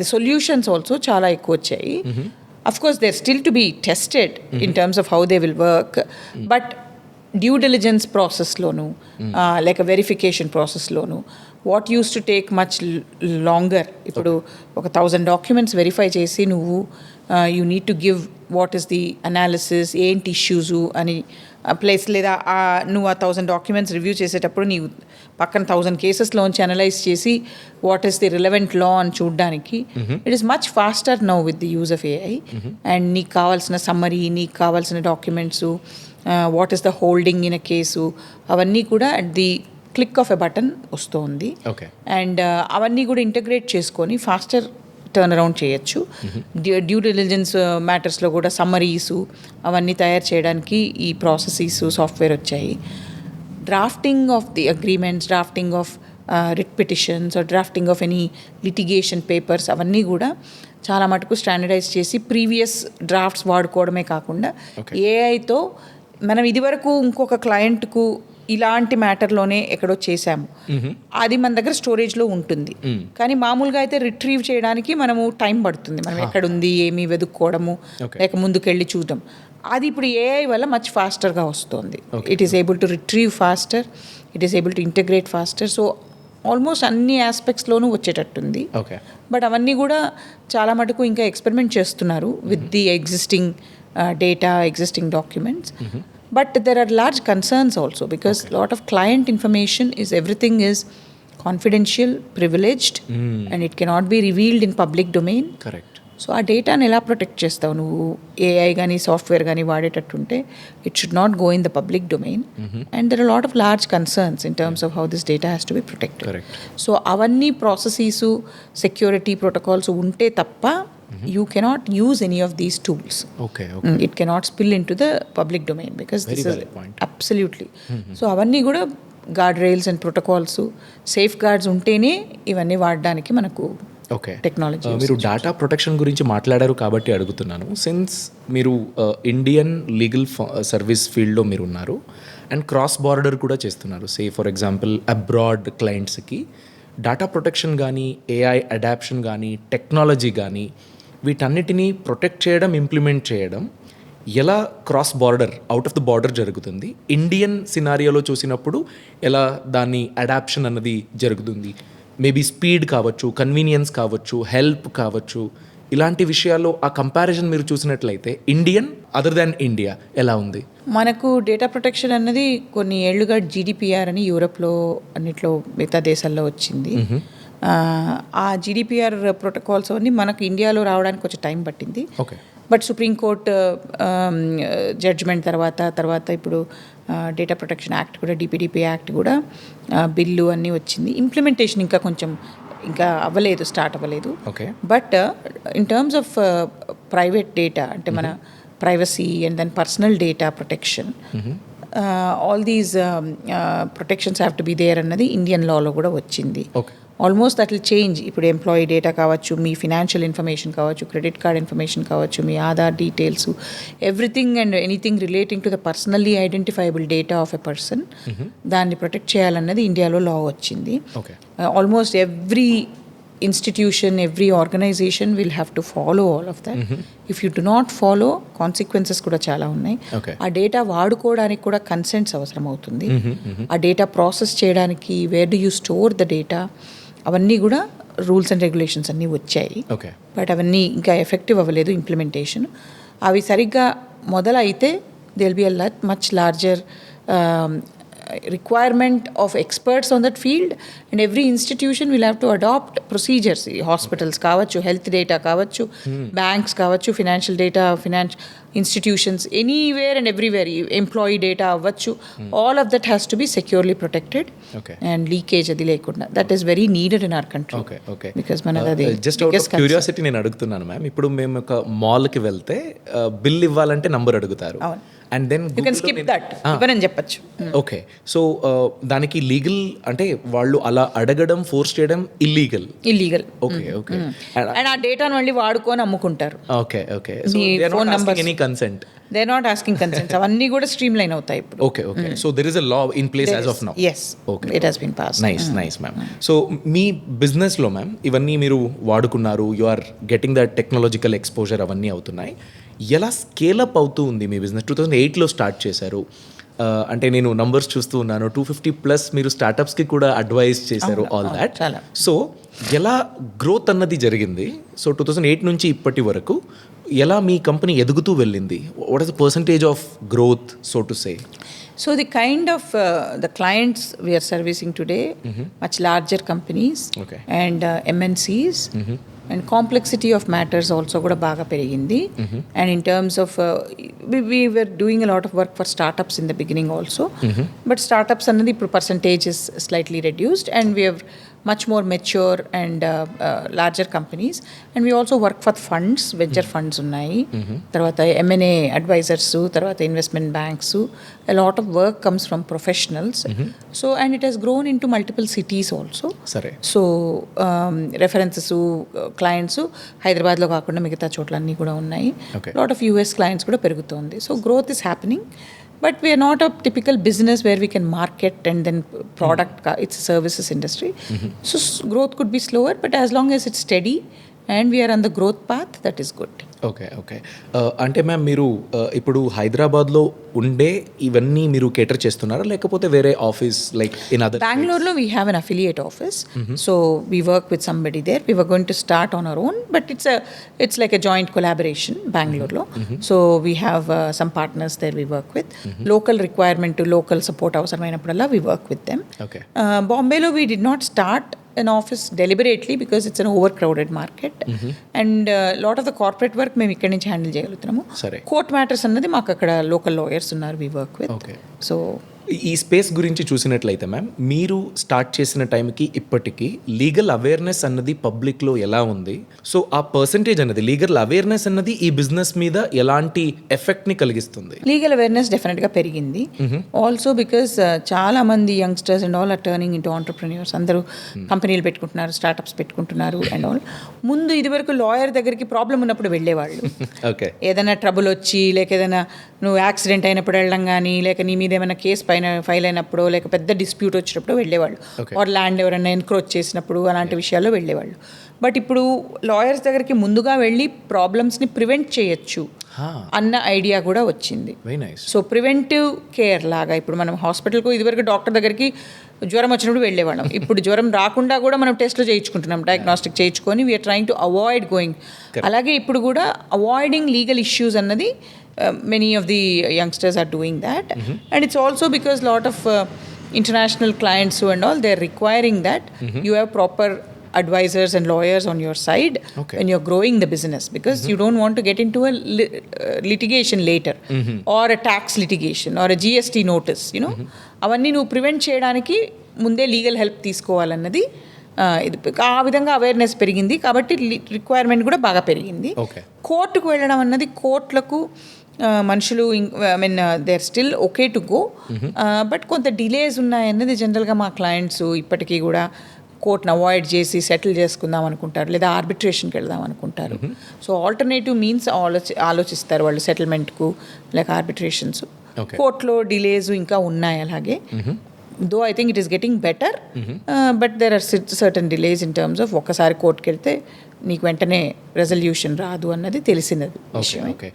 A: the solutions also చాలా ఎక్కువ వచ్చాయి. Of course, they're still to be tested in terms of how they will work, but due diligence process lonu, like a verification process lonu, what used to take much longer, ippudu oka 1000 documents verify chesi nuvu you need to give what is the analysis, enti issues ani place, లేదా నువ్వు ఆ 1000 documents review చేసేటప్పుడు నీవు పక్కన 1000 కేసెస్లోంచి analyse చేసి what is the relevant law అని చూడడానికి it is much faster now with the use of AI. And నీకు కావాల్సిన సమ్మరీ, నీకు కావాల్సిన documents, what is the holding in a case, అవన్నీ కూడా at the click of a button వస్తుంది. And అవన్నీ కూడా ఇంటగ్రేట్ చేసుకొని ఫాస్టర్ టర్న్ అరౌండ్ చేయొచ్చు. డ్యూ డిలిజెన్స్ మ్యాటర్స్లో కూడా సమ్మరీసు అవన్నీ తయారు చేయడానికి ఈ ప్రాసెసెస్ సాఫ్ట్వేర్ వచ్చాయి. Drafting of the agreements, drafting of writ petitions, drafting of any litigation papers, అవన్నీ కూడా చాలా మటుకు స్టాండర్డైజ్ చేసి ప్రీవియస్ డ్రాఫ్ట్స్ వాడుకోవడమే కాకుండా ఏఐతో మనం ఇదివరకు ఇంకొక క్లయింట్కు ఇలాంటి మ్యాటర్లోనే ఎక్కడో చేసాము, అది మన దగ్గర స్టోరేజ్లో ఉంటుంది. కానీ మామూలుగా అయితే రిట్రీవ్ చేయడానికి మనము టైం పడుతుంది. మనం ఎక్కడుంది, ఏమి వెతుక్కోవడము, లేక ముందుకెళ్ళి చూడడం. అది ఇప్పుడు ఏఐ వల్ల మచ్ ఫాస్టర్గా వస్తుంది. It is able to retrieve faster, it is able to integrate faster. So almost అన్ని ఆస్పెక్ట్స్లోనూ వచ్చేటట్టుంది. బట్ అవన్నీ కూడా చాలా మటుకు ఇంకా ఎక్స్పెరిమెంట్ చేస్తున్నారు with the existing data, existing documents. But there are large concerns also because lot of client information is everything is confidential, privileged, and it cannot be revealed in public domain.
B: Correct.
A: So ఆ డేటాని ఎలా protect చేస్తావు నువ్వు? AI కానీ software కానీ వాడేటట్టుంటే it should not go in the public domain. And there are lot of large concerns in terms of how this data has to be protected. So అవన్నీ processes, security protocols ఉంటే తప్ప you cannot use any of these tools. It cannot spill into the public domain because
B: Very
A: this
B: valid
A: is
B: point.
A: Absolutely. So avanni kuda guard rails and protocols, safeguards untene ivanni vaaddaniki manaku
B: okay,
A: technology.
B: మీరు data protection గురించి మాట్లాడారు కాబట్టి అడుగుతున్నాను. Since మీరు Indian legal service ఫీల్డ్లో మీరు ఉన్నారు and cross border కూడా చేస్తున్నారు. సే ఫర్ ఎగ్జాంపుల్ అబ్రాడ్ క్లయింట్స్కి డేటా ప్రొటెక్షన్ కానీ, ఏఐ అడాప్షన్ కానీ, టెక్నాలజీ కానీ వీటన్నిటినీ ప్రొటెక్ట్ చేయడం, ఇంప్లిమెంట్ చేయడం ఎలా cross border, out of the border జరుగుతుంది? ఇండియన్ సినారియోలో చూసినప్పుడు ఎలా దాన్ని అడాప్షన్ అన్నది జరుగుతుంది? మేబీ స్పీడ్ కావచ్చు, కన్వీనియన్స్ కావచ్చు, హెల్ప్ కావచ్చు, ఇలాంటి విషయాల్లో ఆ కంపారిజన్ మీరు చూసినట్లయితే ఇండియన్ అదర్ దాన్ ఇండియా ఎలా ఉంది?
A: మనకు డేటా ప్రొటెక్షన్ అన్నది కొన్ని ఏళ్లుగా GDPR అని యూరోప్లో అన్నిట్లో మిగతా దేశాల్లో వచ్చింది. ఆ GDPR ప్రోటోకాల్స్ అన్నీ మనకు ఇండియాలో రావడానికి కొంచెం టైం పట్టింది.
B: ఓకే,
A: బట్ సుప్రీంకోర్టు జడ్జ్మెంట్ తర్వాత ఇప్పుడు డేటా ప్రొటెక్షన్ యాక్ట్ కూడా, DPDP యాక్ట్ కూడా బిల్లు అన్నీ వచ్చింది. ఇంప్లిమెంటేషన్ ఇంకా అవ్వలేదు, స్టార్ట్ అవ్వలేదు.
B: Okay,
A: but in terms of private data అంటే మన privacy and then personal data protection, all these protections have to be there అన్నది ఇండియన్ లాలో కూడా వచ్చింది.
B: Okay,
A: almost that will change. ఇప్పుడు ఎంప్లాయీ డేటా కావచ్చు, మీ ఫినాన్షియల్ ఇన్ఫర్మేషన్ కావచ్చు, క్రెడిట్ కార్డ్ ఇన్ఫర్మేషన్ కావచ్చు, మీ Aadhaar details, everything and anything relating to the personally identifiable data of a person, దాన్ని ప్రొటెక్ట్ చేయాలన్నది ఇండియాలో లా వచ్చింది.
B: Okay,
A: almost every institution, every organization will have to follow all of that. If you do not follow, consequences కూడా చాలా ఉన్నాయి. ఆ data వాడుకోవడానికి కూడా కన్సెంట్స్ అవసరం అవుతుంది. ఆ డేటా ప్రాసెస్ చేయడానికి wear do you store the data, అవన్నీ కూడా రూల్స్ అండ్ రెగ్యులేషన్స్ అన్నీ వచ్చాయి. బట్ అవన్నీ ఇంకా ఎఫెక్టివ్ అవ్వలేదు ఇంప్లిమెంటేషన్. అవి సరిగ్గా మొదలైతే they will be a much larger requirement of experts on that field, and every institution will have to adopt procedures. Hospitals కావచ్చు, health data కావచ్చు, banks కావచ్చు, financial data, institutions, anywhere and everywhere, employee data అవ్వచ్చు, all of that has to be securely protected. And leakage అది లేకుండా, that is very needed in our country. Because మనది
B: just out of curiosity నేను అడుగుతున్నాను ma'am. ఇప్పుడు మేము ఒక మాల్కి వెళ్తే బిల్ ఇవ్వాలంటే నంబర్ అడుగుతారు, and then
A: you can skip that ఇవ్వనని చెప్పచ్చు.
B: ఓకే, సో దానికి లీగల్ అంటే వాళ్ళు అలా అడగడం, ఫోర్స్ చేయడం ఇల్లీగల్. ఓకే, ఓకే,
A: అండ్ ఆ డేటాను మళ్ళీ వాడుకొని అమ్ముకుంటారు.
B: Okay, okay, so they are not asking any consent.
A: They are not asking consent. అవన్నీ కూడా స్ట్రీమ్ లైన్ అవుతాయి ఇప్పుడు.
B: Okay, okay, so there is a law in place as of now.
A: yes, okay, it has been passed.
B: Nice ma'am. So మీ బిజినెస్లో ma'am ఇవన్నీ మీరు వాడుకున్నారు, you are getting the technological exposure, అవన్నీ అవుతున్నాయి. ఎలా స్కేలప్ అవుతూ ఉంది మీ బిజినెస్? 2008లో స్టార్ట్ చేశారు అంటే నేను నంబర్స్ చూస్తూ ఉన్నాను, 250+ మీరు స్టార్టప్స్కి కూడా అడ్వైజ్ చేశారు, ఆల్ దాట్. సో ఎలా గ్రోత్ అన్నది జరిగింది? సో 2008 నుంచి ఇప్పటి వరకు ఎలా మీ కంపెనీ ఎదుగుతూ వెళ్ళింది? What is the percentage of growth, so to say?
A: So the kind of the clients we are servicing today, much larger companies and MNCs, and complexity of matters also kuda baga perigindi. And in terms of we were doing a lot of work for startups in the beginning also, but startups anadi ఇప్పుడు percentage is slightly reduced, and we have much more mature and larger companies, and we also work for funds, venture funds ఉన్నాయి, తర్వాత M&A advisors, తర్వాత investment banks. A lot of work comes from professionals. So and it has grown into multiple cities also. So references clients హైదరాబాద్లో కాకుండా మిగతా చోట్లన్నీ కూడా ఉన్నాయి. lot of US clients కూడా పెరుగుతోంది. So growth is happening. But we are not a typical business where we can market and then product. It's a services industry. So growth could be slower, but as long as it's steady and we are on the growth path, that is good.
B: Okay, okay, అంటే ma'am మీరు ఇప్పుడు హైదరాబాద్లో ఉండే ఇవన్నీ మీరు కేటర్ చేస్తున్నారా, లేకపోతే వేరే ఆఫీస్ లైక్ ఇన్ అదర్?
A: బెంగళూరులో we have an affiliate office. So we work with somebody there. We were going to start on our own, but it's like a joint collaboration Bangalore. So we have some partners there we work with. Local requirement to local support avasaramainappudalla we work with them. Bombay lo we did not start an office deliberately because it's an overcrowded market, and lot of the corporate work మేము ఇక్కడి నుంచి handle చేయగలుగుతున్నాము. Court matters అన్నది మాకు అక్కడ local lawyers ఉన్నారు, వి work with. So
D: ఈ space గురించి చూసినట్లయితే మ్యామ్, మీరు స్టార్ట్ చేసిన టైంకి ఇప్పటికీ లీగల్ అవేర్నెస్ అన్నది పబ్లిక్లో ఎలా ఉంది? సో ఆ పర్సంటేజ్ అన్నది, లీగల్ అవేర్నెస్ అన్నది ఈ బిజినెస్ మీద ఎలాంటి ఎఫెక్ట్ని కలిగిస్తుంది?
A: లీగల్ అవేర్నెస్ డెఫినెట్గా పెరిగింది. ఆల్సో బికాస్ చాలా మంది youngsters and all are turning into entrepreneurs. అందరూ కంపెనీలు పెట్టుకుంటున్నారు, స్టార్టప్స్ పెట్టుకుంటున్నారు అండ్ ఆల్. ముందు ఇదివరకు లాయర్ దగ్గరికి ప్రాబ్లం ఉన్నప్పుడు వెళ్ళేవాళ్ళు.
D: ఓకే.
A: ఏదైనా ట్రబుల్ వచ్చి, లేక ఏదైనా నువ్వు యాక్సిడెంట్ అయినప్పుడు వెళ్ళడం కానీ, లేక నీ మీద ఏమైనా కేసు పైన ఫైల్ అయినప్పుడు, లేక పెద్ద డిస్ప్యూట్ వచ్చినప్పుడు వెళ్ళేవాళ్ళు. ఆర్ ల్యాండ్ ఎవరైనా ఎన్క్రోచ్ చేసినప్పుడు అలాంటి విషయాల్లో వెళ్ళేవాళ్ళు. బట్ ఇప్పుడు లాయర్స్ దగ్గరికి ముందుగా వెళ్ళి ప్రాబ్లమ్స్ని ప్రివెంట్ చేయొచ్చు అన్న ఐడియా కూడా వచ్చింది.
D: Very nice.
A: So preventive care లాగా ఇప్పుడు మనం హాస్పిటల్కు ఇదివరకు డాక్టర్ దగ్గరికి జ్వరం వచ్చినప్పుడు వెళ్ళేవాళ్ళం. ఇప్పుడు జ్వరం రాకుండా కూడా మనం టెస్ట్లు చేయించుకుంటున్నాం, డయాగ్నోస్టిక్ చేయించుకొని we are trying to avoid going. అలాగే ఇప్పుడు కూడా అవాయిడింగ్ లీగల్ ఇష్యూస్ అన్నది many of the youngsters are doing that. And it's also because lot of international clients who and all, they're requiring that you have proper advisors and lawyers on your side when you're growing the business, because you don't want to get into a litigation later or a tax litigation or a GST notice, you know. అవంన్నీ నువ్వు prevent చేయడానికి ముందే legal help తీసుకోవాలన్నది ఇది ఆ విధంగా awareness పెరిగింది. కాబట్టి requirement కూడా బాగా పెరిగింది. కోర్టుకు వెళ్ళడం అన్నది, కోర్టులకు మనుషులు I mean they are still okay to go, but కొంత డిలేస్ ఉన్నాయన్నది జనరల్గా మా క్లయింట్స్ ఇప్పటికీ కూడా కోర్టును అవాయిడ్ చేసి సెటిల్ చేసుకుందాం అనుకుంటారు, లేదా ఆర్బిట్రేషన్కి వెళ్దాం అనుకుంటారు. సో ఆల్టర్నేటివ్ మీన్స్ ఆలోచిస్తారు వాళ్ళు, సెటిల్మెంట్కు లేక ఆర్బిట్రేషన్స్. కోర్టులో డిలేస్ ఇంకా ఉన్నాయి అలాగే. Though I think it is getting better, but there are certain delays in terms of ఒకసారి కోర్టుకి వెళ్తే నీకు వెంటనే రెజల్యూషన్ రాదు అన్నది తెలిసినది.
D: ఓకే.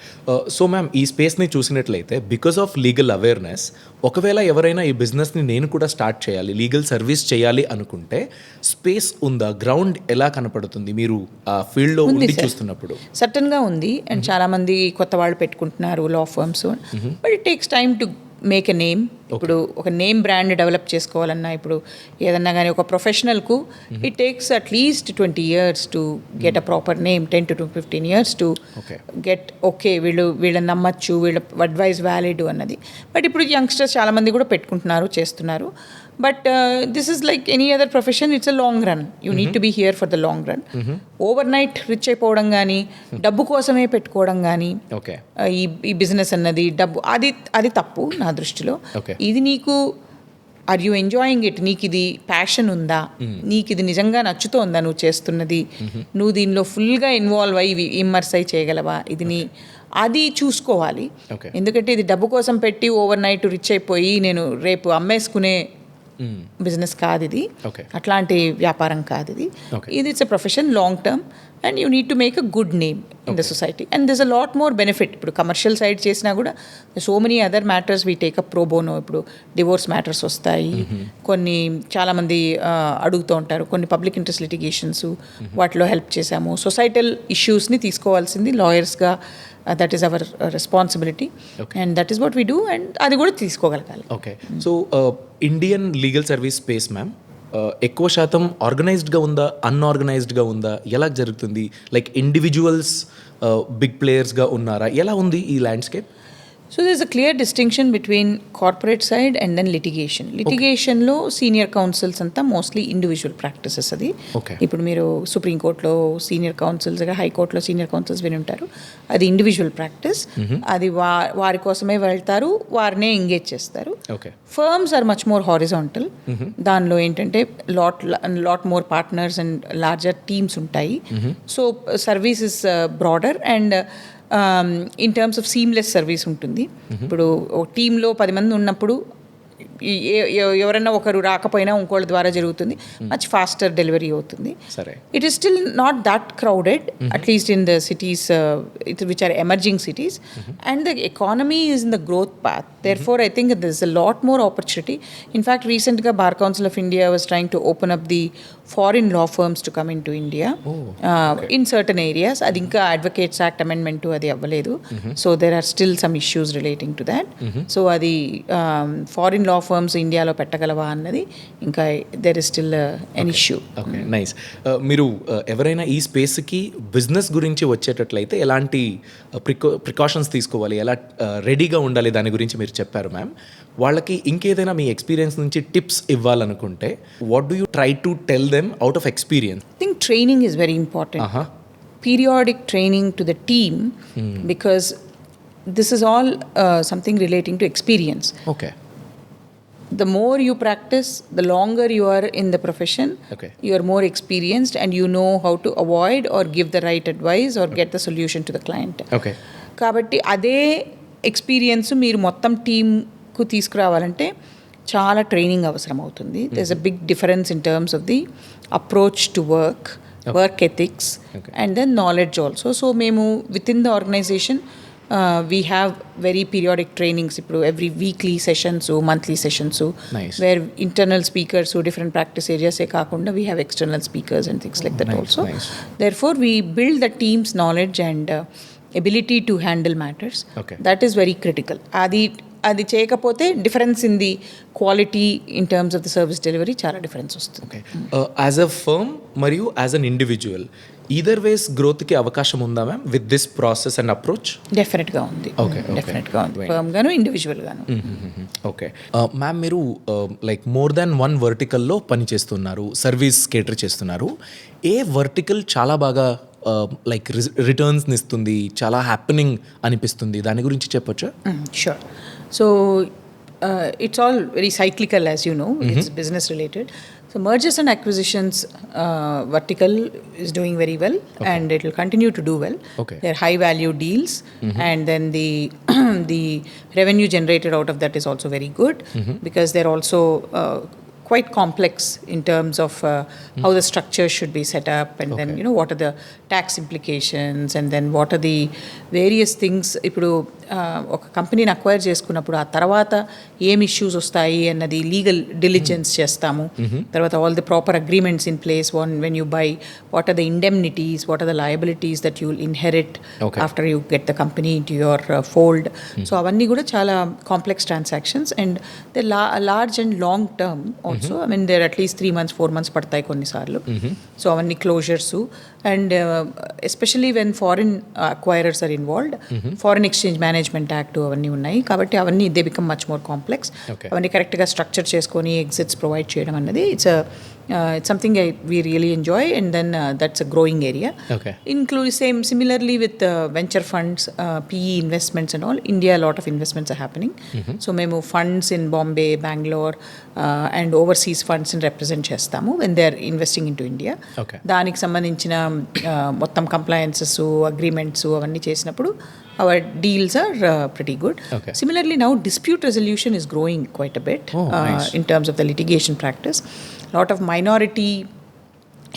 D: సో మ్యామ్, ఈ స్పేస్ని చూసినట్లయితే బికాస్ ఆఫ్ లీగల్ అవేర్నెస్, ఒకవేళ ఎవరైనా ఈ బిజినెస్ని నేను కూడా స్టార్ట్ చేయాలి, లీగల్ సర్వీస్ చేయాలి అనుకుంటే స్పేస్ ఉందా? గ్రౌండ్ ఎలా కనపడుతుంది మీరు ఆ ఫీల్డ్లో ఉండి చూస్తున్నప్పుడు?
A: సర్టన్గా ఉంది. అండ్ చాలామంది కొత్త వాళ్ళు పెట్టుకుంటున్నారు law firms. But it takes time to make a name. ఇప్పుడు ఒక నేమ్ బ్రాండ్ డెవలప్ చేసుకోవాలన్నా, ఇప్పుడు ఏదన్నా కానీ ఒక ప్రొఫెషనల్కు it takes at least 20 years to get a proper name, 10 to 15 years to get okay వీళ్ళని నమ్మచ్చు, వీళ్ళ అడ్వైస్ వ్యాలిడ్ అన్నది. బట్ ఇప్పుడు యంగ్స్టర్స్ చాలామంది కూడా పెట్టుకుంటున్నారు, చేస్తున్నారు. But this is like any other profession, it's a long run. You need to be here for the long run. Overnight rich అయిపోవడం కానీ, డబ్బు కోసమే పెట్టుకోవడం కానీ, ఈ బిజినెస్ అన్నది డబ్బు, అది తప్పు నా దృష్టిలో. ఇది నీకు ఆర్ యూ ఎంజాయింగ్ ఇట్, నీకు ఇది ప్యాషన్ ఉందా, నీకు ఇది నిజంగా నచ్చుతోందా నువ్వు చేస్తున్నది, నువ్వు దీనిలో ఫుల్గా ఇన్వాల్వ్ అయ్యి ఇమ్మర్స్ అయి చేయగలవా, ఇది అది చూసుకోవాలి. ఎందుకంటే ఇది డబ్బు కోసం పెట్టి ఓవర్ నైట్ రిచ్ అయిపోయి నేను రేపు అమ్మేసుకునే బిజినెస్ కాదు ఇది, అట్లాంటి వ్యాపారం కాదు ఇది. ఇది it's a profession, long term, and you need to make a good name in the society. And this a lot more benefit. ఇప్పుడు కమర్షియల్ సైడ్ చేసినా కూడా so many other matters we take up pro bono. ఇప్పుడు divorce matters వస్తాయి, కొన్ని చాలామంది అడుగుతూ ఉంటారు, కొన్ని పబ్లిక్ ఇంట్రెస్ట్ లిటిగేషన్స్, వాటిలో హెల్ప్ చేశాము. సొసైటల్ ఇష్యూస్ని తీసుకోవాల్సింది లాయర్స్గా, that is our responsibility and that is what we do. And అది కూడా తీసుకోగలగాలి.
D: Okay. So Indian legal service space ma'am ఎక్కువ శాతం ఆర్గనైజ్డ్గా ఉందా, అన్ఆర్గనైజ్డ్గా ఉందా, ఎలా జరుగుతుంది? లైక్ ఇండివిజువల్స్ బిగ్ ప్లేయర్స్గా ఉన్నారా, ఎలా ఉంది ఈ landscape?
A: So there's a clear distinction between corporate side and then litigation. Litigation లో senior counsels అంతా mostly individual practices అది. ఇప్పుడు మీరు సుప్రీం కోర్టులో సీనియర్ కౌన్సిల్స్, హైకోర్టులో సీనియర్ కౌన్సిల్స్ విని ఉంటారు. అది ఇండివిజువల్ ప్రాక్టీస్. అది వారి కోసమే వెళ్తారు, వారినే ఎంగేజ్ చేస్తారు. Firms are much more horizontal. దానిలో ఏంటంటే lot more partners and larger teams ఉంటాయి. So service is broader and in terms of seamless service ఉంటుంది. ఇప్పుడు ఒక టీంలో 10 మంది ఉన్నప్పుడు ఎవరైనా ఒకరు రాకపోయినా ఇంకోళ్ళ ద్వారా జరుగుతుంది, మచ్ ఫాస్టర్ డెలివరీ అవుతుంది. It is still not that crowded, at least in the cities which are emerging cities, and the economy is in the growth path. Therefore, I think there is a lot more opportunity. In fact, recently, Bar Council of India was trying to open up the foreign law firms to come into India in certain areas. Adi inka Advocates Act amendment adi avvaledu. So there are still some issues relating to that. So adi foreign law firms India lo pettagalava annadi inka there is still an issue.
D: Okay nice. మీరు ఎవరైనా ఈ స్పేస్కి business గురించి వచ్చేటట్లయితే ఎలాంటి precautions తీసుకోవాలి, ఎలా రెడీగా ఉండాలి దాని గురించి మీరు చెప్పారు మ్యామ్. వాళ్ళకి ఇంకేదైనా మీ ఎక్స్పీరియన్స్ నుంచి టిప్స్ ఇవ్వాలనుకుంటే what do you try to tell them out of experience?
A: I think training is very important. Periodic training to the team because this is all something relating to experience.
D: Okay
A: The more you practice, the longer you are in the profession,
D: Okay.
A: you are more experienced and you know how to avoid or give the right advice or get the solution to the client.
D: Okay
A: కాబట్టి అదే experience మీరు మొత్తం టీమ్కు తీసుకురావాలంటే చాలా training అవసరం అవుతుంది. There is a big difference in terms of the approach to work ethics and then knowledge also. So మేము with in the organization we have very periodic trainings ఇప్పుడు every weekly sessions monthly sessions
D: Nice.
A: where internal speakers different practice areas ఏ కాకుండా we have external speakers and things like that
D: Nice,
A: also.
D: nice.
A: Therefore we build the team's knowledge and ability to handle matters.
D: Okay.
A: That is very critical. అది చేయకపోతే difference in the quality in terms of the service delivery చాలా difference వస్తుంది.
D: Okay. As a firm మరియు as an individual either వేస్ గ్రోత్కి అవకాశం ఉందా ma'am with this process and approach?
A: డెఫినెట్గా ఉంది.
D: Okay, okay.
A: డెఫినెట్గా ఉంది, ఫర్మ్ గాను ఇండివిజువల్ గాను.
D: ఓకే మ్యామ్, మీరు లైక్ మోర్ దాన్ వన్ వర్టికల్లో పని చేస్తున్నారు, సర్వీస్ కేటర్ చేస్తున్నారు. ఏ వర్టికల్ చాలా బాగా లైక్ రిటర్న్స్ని ఇస్తుంది, చాలా హ్యాపెనింగ్ అనిపిస్తుంది, దాని గురించి చెప్పొచ్చా?
A: Sure. So it's all very cyclical, as you know. It's business related. So mergers and acquisitions vertical is doing very well, and it will continue to do well.
D: Okay.
A: They're high value deals, and then the the revenue generated out of that is also very good because they're also quite complex in terms of how the structure should be set up, and then what are the tax implications, and then what are the various things. ఇప్పుడు ఒక కంపెనీని acquire చేసుకున్నప్పుడు ఆ తర్వాత ఏం issues వస్తాయి అన్నది legal diligence చేస్తాము. తర్వాత all the proper agreements in place when you buy, what are the indemnities, what are the liabilities that you will inherit after you get the company into your fold. So అవన్నీ కూడా చాలా complex transactions and they large and long term also. I mean there at least 3 months 4 months పడతాయి కొన్నిసార్లు. So అవన్నీ closures and especially when foreign acquirers are involved, foreign exchange management act అవన్నీ ఉన్నాయి కాబట్టి అవన్నీ they become much more complex. అవన్నీ కరెక్ట్గా structure చేసుకొని ఎగ్జిట్స్ ప్రొవైడ్ చేయడం అన్నది it's something we really enjoy, and then that's a growing area.
D: Okay.
A: Similarly with venture funds, PE investments and all, India a lot of investments are happening. So memo funds in Bombay, Bangalore and overseas funds in represent chestamu when they are investing into India.
D: Okay.
A: దానికి సంబంధించిన మొత్తం compliances agreements అవన్నీ చేసినప్పుడు our deals are pretty good.
D: Okay.
A: Similarly now dispute resolution is growing quite a bit.
D: Nice.
A: In terms of the litigation practice. Lot of minority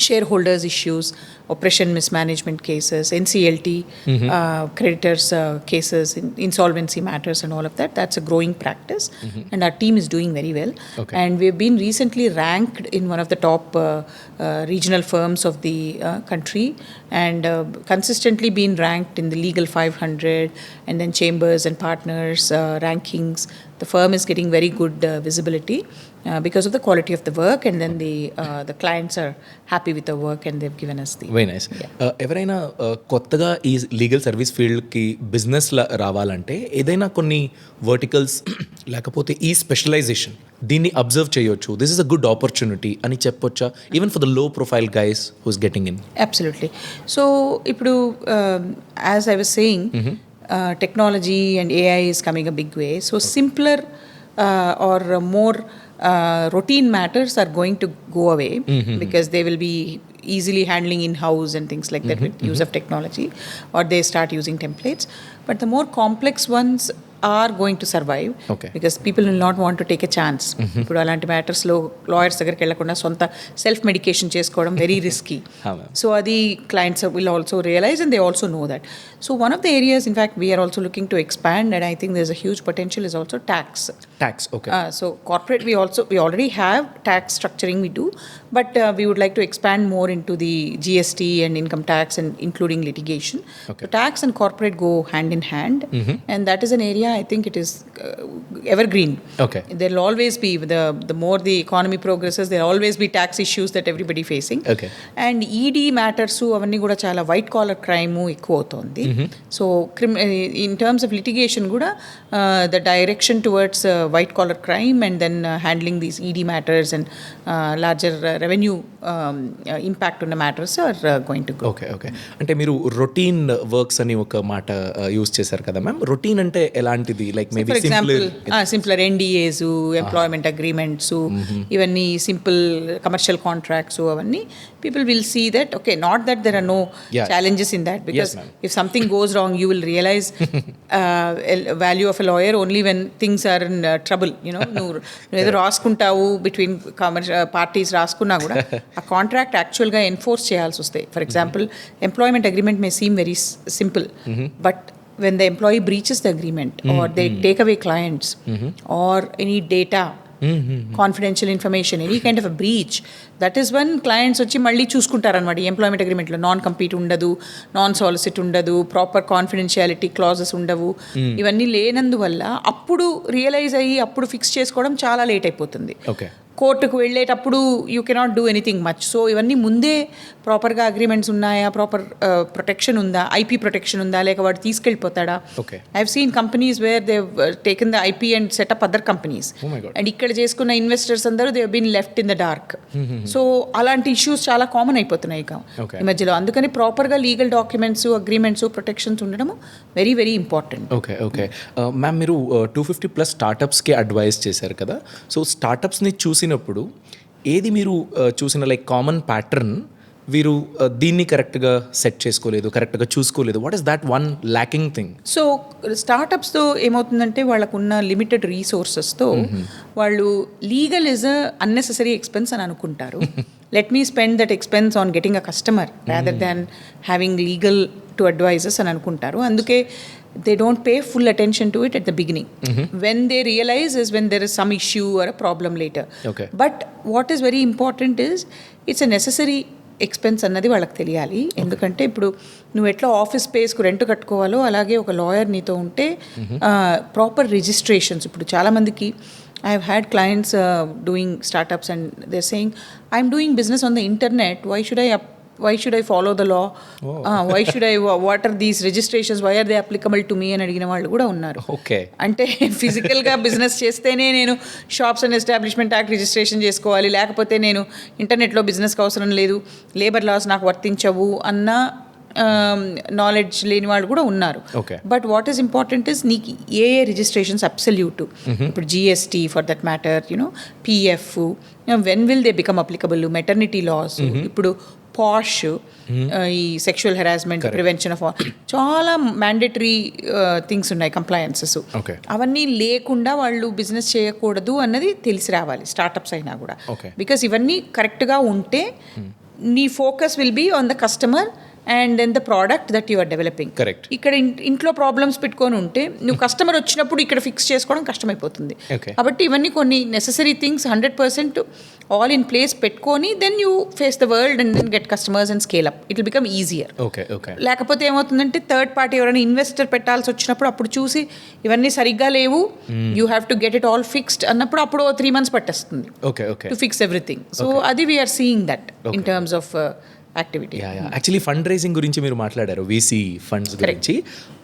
A: shareholders issues, oppression mismanagement cases, NCLT, creditors cases, insolvency matters and all of that. That's a growing practice and our team is doing very well.
D: Okay.
A: And we've been recently ranked in one of the top regional firms of the country and consistently been ranked in the legal 500 and then chambers and partners rankings. The firm is getting very good visibility because of the quality of the work, and then the clients are happy with the work and they've given us the
D: very nice. ఎవరైనా కొత్తగా ఈ legal service ఫీల్డ్కి బిజినెస్లో రావాలంటే ఏదైనా కొన్ని verticals లేకపోతే ఈ స్పెషలైజేషన్ దీన్ని అబ్జర్వ్ చేయొచ్చు, this is a good opportunity అని చెప్పొచ్చా, even for the low profile guys who's getting in?
A: Absolutely. So ఇప్పుడు as I was saying, technology and AI is coming a big way. So simpler or more routine matters are going to go away because they will be easily handling in-house and things like that with use of technology, or they start using templates. But the more complex ones are going to survive
D: Okay.
A: because people will not want to take a chance. ఇప్పుడు అలాంటి మ్యాటర్స్లో lawyers దగ్గరికి వెళ్ళకుండా సొంత self medication చేసుకోవడం very risky. So అది clients will also realise and they also know that. So one of the areas in fact we are also looking to expand and I think there is a huge potential is also tax.
D: Okay.
A: So corporate we already have tax structuring we do, but we would like to expand more into the GST and income tax and including litigation.
D: Okay.
A: So tax and corporate go hand in hand, and that is an area I think it is evergreen.
D: Okay.
A: There'll always be the more the economy progresses, there'll always be tax issues that everybody facing.
D: Okay.
A: And ED matters avanni kuda chala white collar crime ఎక్కువ అవుతోంది. So in terms of litigation kuda the direction towards white collar crime and then handling these ED matters and larger revenue impact ఉన్న matters are going to go.
D: Okay అంటే మీరు routine works అని ఒక మాట use చేశారు కదా ma'am. Routine అంటే ఎలాంటిది? Like maybe
A: for example simpler NDAs, employment agreements, ఇవన్నీ సింపుల్ కమర్షియల్ కాంట్రాక్ట్స్ అవన్నీ people will see that okay, not that there are no challenges in that, because if something goes wrong you will realize value of a lawyer only when things are in trouble, you know. నువ్వు ఏదో రాసుకుంటావు between parties రాసుకున్నా కూడా ఆ contract యాక్చువల్గా enforce చేయాల్సి వస్తాయి. For example employment agreement May seem very simple, but when the employee breaches the agreement or they take away clients or any data, confidential information, any kind of a breach, that is when clients వచ్చి మళ్ళీ చూసుకుంటారనమాట. Employment అగ్రిమెంట్లో non compete ఉండదు, non solicit ఉండదు, proper confidentiality clauses ఉండవు. ఇవన్నీ లేనందువల్ల అప్పుడు realise అయ్యి అప్పుడు ఫిక్స్ చేసుకోవడం చాలా లేట్ అయిపోతుంది.
D: ఓకే.
A: కోర్టుకు వెళ్ళేటప్పుడు you cannot do anything much. So ఇవన్నీ ముందే ప్రాపర్గా అగ్రిమెంట్స్ ఉన్నాయా, ప్రాపర్ ప్రొటెక్షన్ ఉందా, IP ప్రొటెక్షన్ ఉందా, లేక వాడు తీసుకెళ్ళిపోతాడా. I have seen companies where they taken the IP and set up other companies, and ఇక్కడ చేసుకున్న ఇన్వెస్టర్స్ అందరూ they been left in the dark. So అలాంటి ఇష్యూస్ చాలా కామన్ అయిపోతున్నాయి ఈ మధ్యలో. అందుకని ప్రాపర్గా లీగల్ డాక్యుమెంట్స్, అగ్రిమెంట్స్, ప్రొటెక్షన్స్ ఉండడం very very important.
D: Okay ma'am, మీరు 250+ స్టార్టప్స్కి అడ్వైస్ చేశారు కదా. సో స్టార్టప్స్ని చూసినప్పుడు ఏది మీరు చూసిన లైక్ కామన్ ప్యాటర్న్, వీరు దీన్ని కరెక్ట్గా సెట్ చేసుకోలేదు, కరెక్ట్గా చూసుకోలేదు, what is that one lacking thing?
A: So స్టార్టప్స్తో ఏమవుతుందంటే వాళ్ళకున్న లిమిటెడ్ రీసోర్సెస్తో వాళ్ళు legal is a unnecessary expense అని అనుకుంటారు. Let me spend that expense on getting a customer rather than having legal to advises అని అనుకుంటారు. అందుకే they don't pay full attention to it at the beginning. When they realize is when there is some issue or a problem later.
D: Okay.
A: But what is very important is it's a necessary expense అన్నది వాళ్ళకి తెలియాలి. ఎందుకంటే ఇప్పుడు నువ్వు ఎట్లా office స్పేస్కు rent కట్టుకోవాలో అలాగే ఒక lawyer నీతో ఉంటే ప్రాపర్ రిజిస్ట్రేషన్స్. ఇప్పుడు చాలామందికి I have had clients doing startups and they're saying I'm doing business on the internet, why should I follow the law? Why should I, what are these registrations, why are they applicable to me అని అడిగిన వాళ్ళు కూడా ఉన్నారు.
D: Okay.
A: అంటే ఫిజికల్గా business చేస్తేనే నేను shops and establishment act registration చేసుకోవాలి, లేకపోతే నేను ఇంటర్నెట్లో బిజినెస్కి అవసరం లేదు, లేబర్ లాస్ నాకు వర్తించవు అన్న నాలెడ్జ్ లేని వాళ్ళు కూడా ఉన్నారు. But what is important is నీకు ఏ రిజిస్ట్రేషన్స్ అబ్సల్యూట్, ఇప్పుడు GST for that matter, you know PF, when will they become applicable, maternity laws, ఇప్పుడు పాష్, ఈ సెక్షువల్ హెరాస్మెంట్ ప్రివెన్షన్ ఆఫ్ చాలా మ్యాండేటరీ థింగ్స్ ఉన్నాయి, కంప్లయన్సెస్. అవన్నీ లేకుండా వాళ్ళు బిజినెస్ చేయకూడదు అన్నది తెలిసి రావాలి స్టార్టప్స్ అయినా కూడా. బికాస్ ఇవన్నీ కరెక్ట్గా ఉంటే నీ focus will be on the customer and then the product that you are developing.
D: Correct.
A: ఇక్కడ ఇంట్లో ప్రాబ్లమ్స్ పెట్టుకొని ఉంటే నువ్వు కస్టమర్ వచ్చినప్పుడు ఇక్కడ ఫిక్స్ చేసుకోవడం కష్టమైపోతుంది. కాబట్టి ఇవన్నీ కొన్ని necessary things 100% all in place పెట్టుకొని then you face the world and then get customers and scale up. It will become easier. లేకపోతే ఏమవుతుందంటే థర్డ్ పార్టీ ఎవరైనా ఇన్వెస్టర్ పెట్టాల్సి వచ్చినప్పుడు అప్పుడు చూసి ఇవన్నీ సరిగ్గా లేవు, you have to get it all fixed అన్నప్పుడు అప్పుడు 3 months పట్టేస్తుంది టు ఫిక్స్ ఎవ్రీథింగ్. సో అది we're seeing that in terms of activity.
D: Actually fund raising గురించి మీరు మాట్లాడారు, VC ఫండ్స్ గురించి.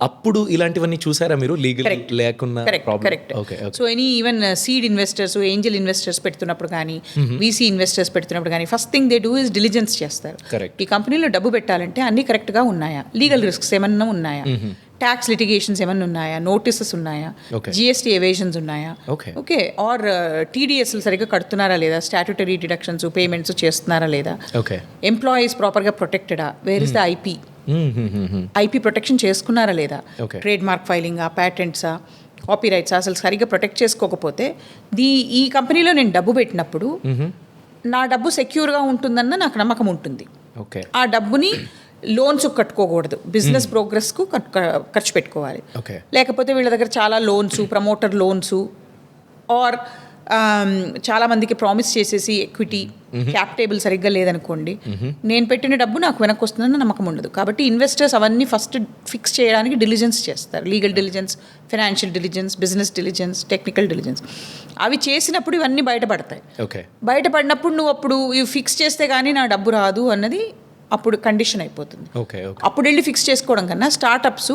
D: అప్పుడు ఇలాంటివన్నీ చూసారా మీరు లీగల్ లేకున్నా?
A: Correct. So any even seed investors, angel investors పెడుతున్నప్పుడు కానీ, VC ఇన్వెస్టర్స్ పెడుతున్నప్పుడు కానీ first thing they do is diligence చేస్తారు. ఈ కంపెనీలో డబ్బు పెట్టాలంటే అన్ని కరెక్ట్గా ఉన్నాయా, లీగల్ రిస్క్స్ ఏమన్నా ఉన్నాయా, ట్యాక్స్ లిటిగేషన్స్ ఏమన్నా ఉన్నాయా, నోటీసెస్ ఉన్నాయా, GST ఎవేషన్స్ ఉన్నాయా, ఓకే, ఆర్ TDSలు సరిగ్గా కడుతున్నారా లేదా, స్టాట్యూటరీ డిడక్షన్స్ పేమెంట్స్ చేస్తున్నారా లేదా, ఎంప్లాయీస్ ప్రాపర్గా ప్రొటెక్టెడా, where is the IP protection చేసుకున్నారా లేదా, ట్రేడ్ మార్క్ ఫైలింగా, ప్యాటెంట్సా, కాపీ రైట్స్ అసలు సరిగ్గా ప్రొటెక్ట్ చేసుకోకపోతే ఈ కంపెనీలో నేను డబ్బు పెట్టినప్పుడు నా డబ్బు సెక్యూర్గా ఉంటుందన్న నాకు నమ్మకం ఉంటుంది.
D: ఓకే.
A: ఆ డబ్బుని లోన్స్ కట్టుకోకూడదు, బిజినెస్ ప్రోగ్రెస్కు ఖర్చు పెట్టుకోవాలి.
D: ఓకే.
A: లేకపోతే వీళ్ళ దగ్గర చాలా లోన్స్, ప్రమోటర్ లోన్స్ ఆర్ చాలా మందికి ప్రామిస్ చేసేసి ఎక్విటీ క్యాప్ టేబుల్ సరిగ్గా లేదనుకోండి, నేను పెట్టిన డబ్బు నాకు వెనక్కి వస్తుందని నమ్మకం ఉండదు. కాబట్టి ఇన్వెస్టర్స్ అవన్నీ ఫస్ట్ ఫిక్స్ చేయడానికి డిలిజెన్స్ చేస్తారు. Legal diligence, financial diligence, business diligence, technical diligence. అవి చేసినప్పుడు ఇవన్నీ బయటపడతాయి.
D: ఓకే.
A: బయటపడినప్పుడు నువ్వు అప్పుడు ఇవి ఫిక్స్ చేస్తే కానీ నా డబ్బు రాదు అన్నది అప్పుడు కండిషన్ అయిపోతుంది.
D: ఓకే.
A: అప్పుడు వెళ్ళి ఫిక్స్ చేసుకోవడం కన్నా స్టార్టప్స్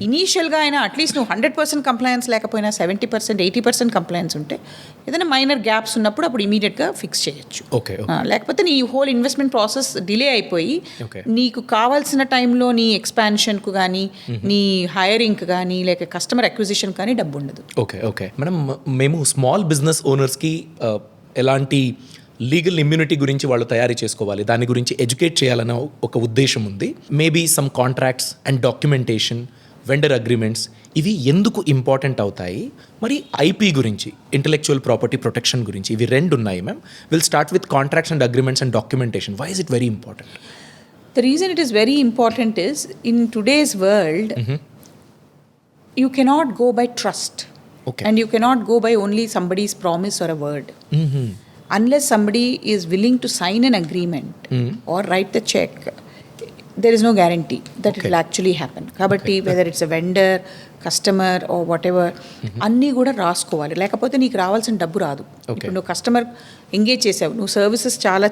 A: ఇనీషియల్గా అయినా అట్లీస్ట్ నువ్వు 100% కంప్లయన్స్ లేకపోయినా 70%, 80% కంప్లయన్స్ ఉంటే ఏదైనా మైనర్ గ్యాప్స్ ఉన్నప్పుడు అప్పుడు ఇమీడియట్గా ఫిక్స్ చేయొచ్చు.
D: ఓకే.
A: లేకపోతే నీ హోల్ ఇన్వెస్ట్మెంట్ ప్రాసెస్ డిలే అయిపోయి నీకు కావాల్సిన టైంలో నీ ఎక్స్పాన్షన్కు కానీ నీ హైరింగ్కి కానీ లేక కస్టమర్ అక్విజిషన్ కానీ డబ్బు ఉండదు.
D: ఓకే. ఓకే మేడం, మేము స్మాల్ బిజినెస్ ఓనర్స్కి ఎలాంటి లీగల్ ఇమ్యూనిటీ గురించి వాళ్ళు తయారు చేసుకోవాలి, దాని గురించి ఎడ్యుకేట్ చేయాలన్న ఒక ఉద్దేశం ఉంది. Maybe some contracts and documentation, vendor agreements, ఇవి ఎందుకు ఇంపార్టెంట్ అవుతాయి? మరి ఐపీ గురించి, ఇంటెలెక్చువల్ ప్రాపర్టీ ప్రొటెక్షన్ గురించి, ఇవి రెండు ఉన్నాయి ma'am. Will start with contracts and agreements and documentation. Why is it very important?
A: The reason it is very important is in today's world, you cannot go by trust.
D: Okay.
A: And you cannot go by only somebody's promise or a word. Unless somebody is willing to sign an agreement or write the check, there is no guarantee that it will actually happen. Kabatti, whether it's a vendor, customer or whatever, అన్నీ కూడా రాసుకోవాలి. లేకపోతే నీకు రావాల్సిన డబ్బు రాదు. ఇప్పుడు నువ్వు కస్టమర్ ఎంగేజ్ చేసావు, నువ్వు సర్వీసెస్ చాలా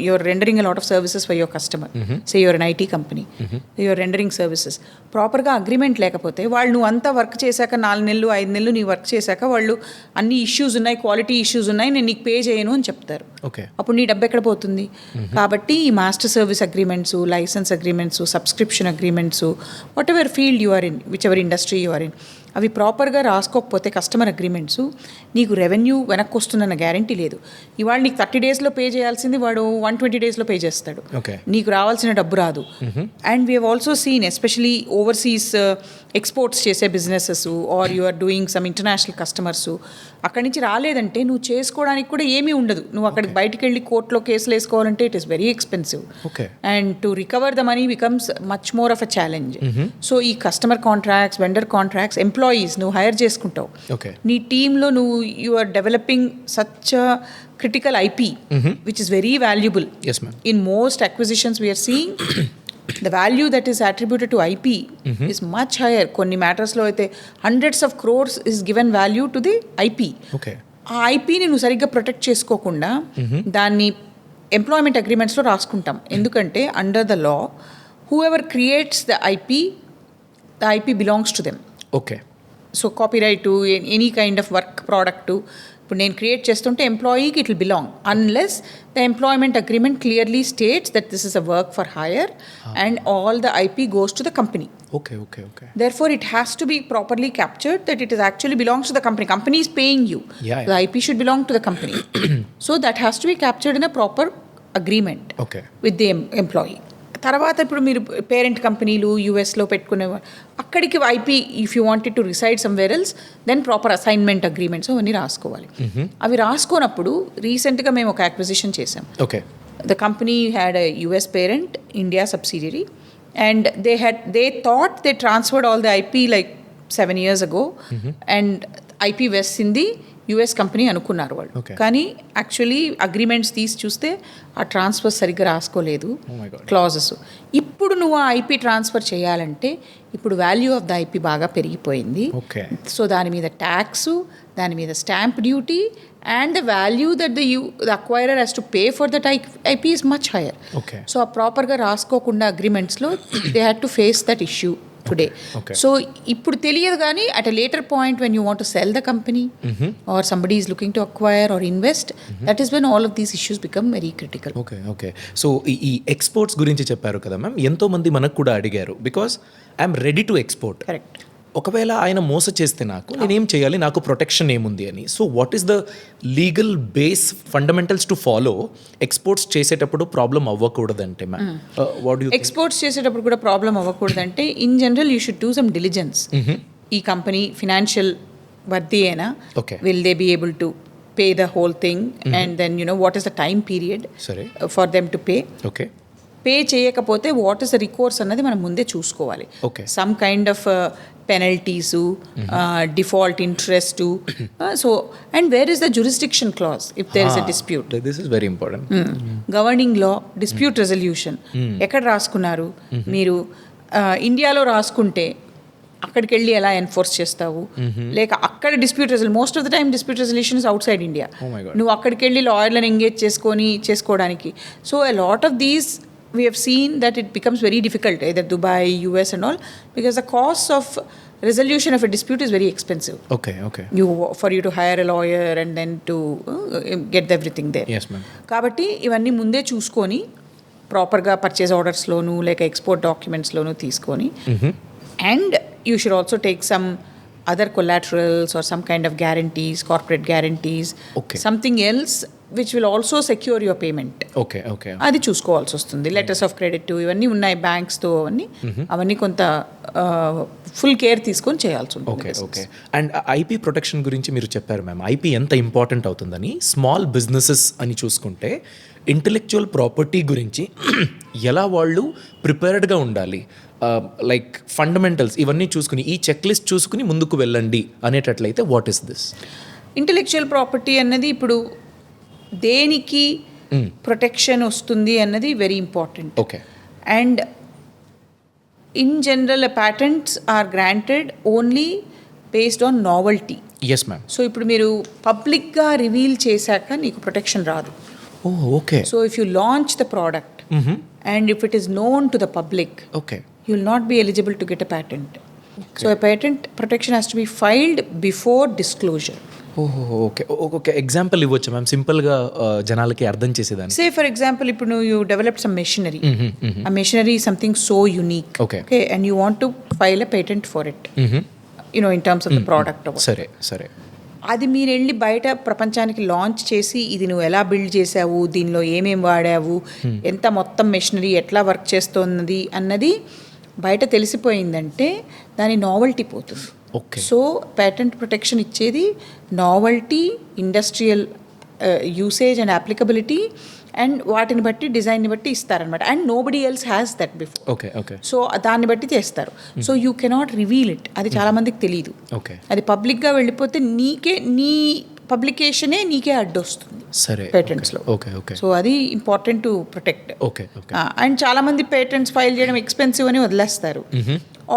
A: your rendering a lot of services for your customer. Say your N IT company, your rendering services, ప్రాపర్గా అగ్రిమెంట్ లేకపోతే వాళ్ళు నువ్వు అంతా వర్క్ చేశాక 4 నెలలు 5 నెలలు నీ వర్క్ చేశాక వాళ్ళు అన్ని ఇష్యూస్ ఉన్నాయి, క్వాలిటీ ఇష్యూస్ ఉన్నాయి, నేను నీకు పే చేయను అని చెప్తారు. అప్పుడు నీ డబ్బు ఎక్కడ పోతుంది? కాబట్టి ఈ master service agreements, license agreements, subscription agreements, whatever field you are in, whichever industry you are in, అవి ప్రాపర్గా రాసుకోకపోతే కస్టమర్ అగ్రిమెంట్స్ నీకు రెవెన్యూ వెనక్కి వస్తుందన్న గ్యారంటీ లేదు. ఇవాళ నీకు 30 డేస్లో పే చేయాల్సింది వాడు 120 డేస్లో పే చేస్తాడు. నీకు రావాల్సిన డబ్బు రాదు. And we have also seen especially overseas exports చేసే businesses are you are doing some international customers, అక్కడి నుంచి రాలేదంటే నువ్వు చేసుకోవడానికి కూడా ఏమీ ఉండదు. నువ్వు అక్కడికి బయటికి వెళ్ళి కోర్టులో కేసులు వేసుకోవాలంటే it is very expensive. And to recover the money becomes much more of a challenge. So ఈ customer contracts, vendor contracts, employees నువ్వు హైర్ చేసుకుంటావు, నీ టీంలో నువ్వు you are developing such critical IP, which is very valuable.
D: Yes, ma'am.
A: In most acquisitions we are seeing the value that is attributed to IP is much higher. Konni matters lo aithe hundreds of crores is given value to the IP. ఆ ఐపీని నువ్వు సరిగ్గా protect చేసుకోకుండా దాన్ని employment అగ్రిమెంట్స్లో రాసుకుంటాం. ఎందుకంటే under the law whoever creates the IP belongs to them. So copyright, any kind of work product ఇప్పుడు నేను క్రియేట్ చేస్తుంటే ఎంప్లాయీకి it will belong unless the employment agreement clearly states that this is a work for hire and all the IP goes to the company. Therefore, it has to be properly captured that it is actually belongs to the company. Company is paying you. The IP should belong to the company. So that has to be captured in a proper agreement with the employee. తర్వాత ఇప్పుడు మీరు parent కంపెనీలు యూఎస్లో పెట్టుకునేవారు, అక్కడికి IP if you wanted to reside somewhere else then proper assignment agreements అవన్నీ రాసుకోవాలి. అవి రాసుకోనప్పుడు రీసెంట్గా మేము ఒక అక్విజిషన్ చేసాం. The company had a US parent, India subsidiary, and they thought they transferred all the IP like 7 years ago, and IP was in the US company అనుకున్నారు వాళ్ళు. కానీ యాక్చువల్లీ అగ్రిమెంట్స్ తీసి చూస్తే ఆ ట్రాన్స్ఫర్ సరిగ్గా రాసుకోలేదు క్లాజెస్. ఇప్పుడు నువ్వు ఆ ఐపీ ట్రాన్స్ఫర్ చేయాలంటే ఇప్పుడు వాల్యూ ఆఫ్ ద ఐపీ బాగా పెరిగిపోయింది. సో దాని మీద ట్యాక్స్, దాని మీద stamp duty, and the value that the acquirer has to pay for that IP is much higher. So a proper ga raskokunda agreements lo they had to face that issue today. So ippudu teliyadu gaani at a later point when you want to sell the company or somebody is looking to acquire or invest, that is when all of these issues become very critical.
D: So ee exports gurinchi chepparu kada ma'am, ento mandi manaku kuda adigaru because I am ready to export.
A: Correct.
D: ఒకవేళ ఆయన మోస చేస్తే నాకు నేనేం చేయాలి, నాకు protection ఏముంది అని. So what is the legal base fundamentals to follow exports చేసేటప్పుడు ప్రాబ్లం అవ్వకూడదంటే మ్యామ్?
A: ఎక్స్పోర్ట్స్ చేసేటప్పుడు కూడా ప్రాబ్లం అవ్వకూడదంటే in general you should do some diligence. ఈ కంపెనీ ఫినాన్షియల్ వర్దియేనా,
D: Okay.
A: Will they be able to pay the whole thing, and then what is the time period
D: సరే.
A: For them to pay.
D: Okay.
A: Pay చేయకపోతే what is the recourse అన్నది మనం ముందే చూసుకోవాలి.
D: Okay.
A: Some kind of penalties, default interest, so and where is the jurisdiction clause if there is a dispute.
D: This is very important.
A: Governing law, dispute resolution ఎక్కడ రాసుకున్నారు మీరు? ఇండియాలో రాసుకుంటే అక్కడికి వెళ్ళి ఎలా ఎన్ఫోర్స్ చేస్తావు? లేక అక్కడ dispute resolution, most of the time dispute resolution is out side India. నువ్వు అక్కడికి వెళ్ళి లాయర్లను ఎంగేజ్ చేసుకోవడానికి. So a lot of these we have seen that it becomes very difficult, either Dubai, US and all, because the cost of resolution of a dispute is very expensive.
D: Okay. Okay.
A: For you to hire a lawyer and then to get everything there.
D: Yes, ma'am.
A: కాబట్టి ఇవన్నీ ముందే చూసుకొని ప్రాపర్గా purchase ఆర్డర్స్లోను లేక export డాక్యుమెంట్స్లోను తీసుకొని, and you should also take some other collaterals or some kind of guarantees, corporate guarantees,
D: Okay.
A: Something else which will also secure your payment.
D: Okay. Okay.
A: అది చూసుకోవాల్సి వస్తుంది. లెటర్స్ ఆఫ్ క్రెడిట్ ఇవన్నీ ఉన్నాయి బ్యాంక్స్తో, అవన్నీ కొంత ఫుల్ కేర్ తీసుకొని చేయాల్సి ఉంటుంది.
D: Okay. Okay. And IP protection గురించి మీరు చెప్పారు మ్యామ్, ఐపీ ఎంత ఇంపార్టెంట్ అవుతుందని. స్మాల్ బిజినెసెస్ అని చూసుకుంటే ఇంటెలెక్చువల్ ప్రాపర్టీ గురించి ఎలా వాళ్ళు ప్రిపేర్డ్గా ఉండాలి, లైక్ ఫండమెంటల్స్ ఇవన్నీ చూసుకుని, ఈ చెక్ లిస్ట్ చూసుకుని ముందుకు వెళ్ళండి అనేటట్లయితే what is this?
A: Intellectual property అన్నది ఇప్పుడు దేనికి ప్రొటెక్షన్ వస్తుంది అన్నది very important.
D: Okay.
A: And in general patents are granted only based on novelty.
D: Yes ma'am.
A: So ఇప్పుడు మీరు పబ్లిక్గా రివీల్ చేశాక నీకు ప్రొటెక్షన్ రాదు.
D: Oh okay.
A: So if you launch the product and if it is known to the public,
D: okay.
A: you will not be eligible to get a patent. So a patent protection has to be filed before disclosure.
D: ఓహో. Okay. Okay. Example ఇవ్వచ్చు ma'am, సింపుల్గా జనాలకి అర్థం చేసేదాన్ని.
A: Say for example, if you developed some machinery, a machinery is something so unique,
D: Okay.
A: and you want to file a patent for it, in terms of the product.
D: సరే. సరే.
A: అది మీరు వెళ్ళి బయట ప్రపంచానికి లాంచ్ చేసి ఇది నువ్వు ఎలా బిల్డ్ చేసావు, దీనిలో ఏమేమి వాడావు, ఎంత మొత్తం మెషినరీ ఎట్లా వర్క్ చేస్తున్నది అన్నది బయట తెలిసిపోయిందంటే దాని నావల్టీ పోతుంది.
D: ఓకే.
A: సో పేటెంట్ ప్రొటెక్షన్ ఇచ్చేది novelty, industrial usage and applicability, and వాటిని బట్టి డిజైన్ని బట్టి ఇస్తారనమాట. And nobody else has that before.
D: Okay. Okay.
A: So దాన్ని బట్టి చేస్తారు. So you cannot reveal it. అది చాలా మందికి తెలియదు.
D: ఓకే.
A: అది పబ్లిక్గా వెళ్ళిపోతే నీ పబ్లికేషనే నీకే అడ్డొస్తుంది
D: సరే.
A: పేటెంట్స్లో.
D: ఓకే. ఓకే.
A: సో అది important to protect.
D: Okay. Okay.
A: And చాలా మంది పేటెంట్స్ ఫైల్ చేయడం ఎక్స్పెన్సివ్ అని వదిలేస్తారు.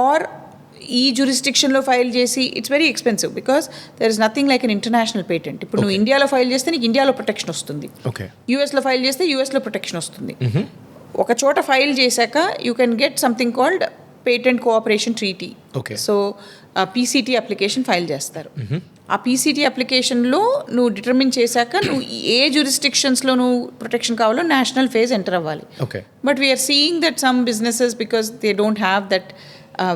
A: ఆర్ ఈ జ్యూరిస్డిక్షన్లో ఫైల్ చేసి it's very expensive because there is nothing like an international patent. ఇప్పుడు నువ్వు ఇండియాలో ఫైల్ చేస్తే నీకు ఇండియాలో ప్రొటెక్షన్ వస్తుంది,
D: ఓకే.
A: యూఎస్లో ఫైల్ చేస్తే యూఎస్లో ప్రొటెక్షన్ వస్తుంది. ఒక చోట ఫైల్ చేశాక you can get something called patent cooperation treaty.
D: Okay.
A: So PCT application file చేస్తారు. ఆ పీసీటీ అప్లికేషన్లో నువ్వు డిటర్మిన్ చేశాక నువ్వు ఏ జ్యూరిస్డిక్షన్స్లో నువ్వు ప్రొటెక్షన్ కావాలో నేషనల్ ఫేజ్ ఎంటర్ అవ్వాలి.
D: Okay.
A: But we're seeing that some businesses because they don't have that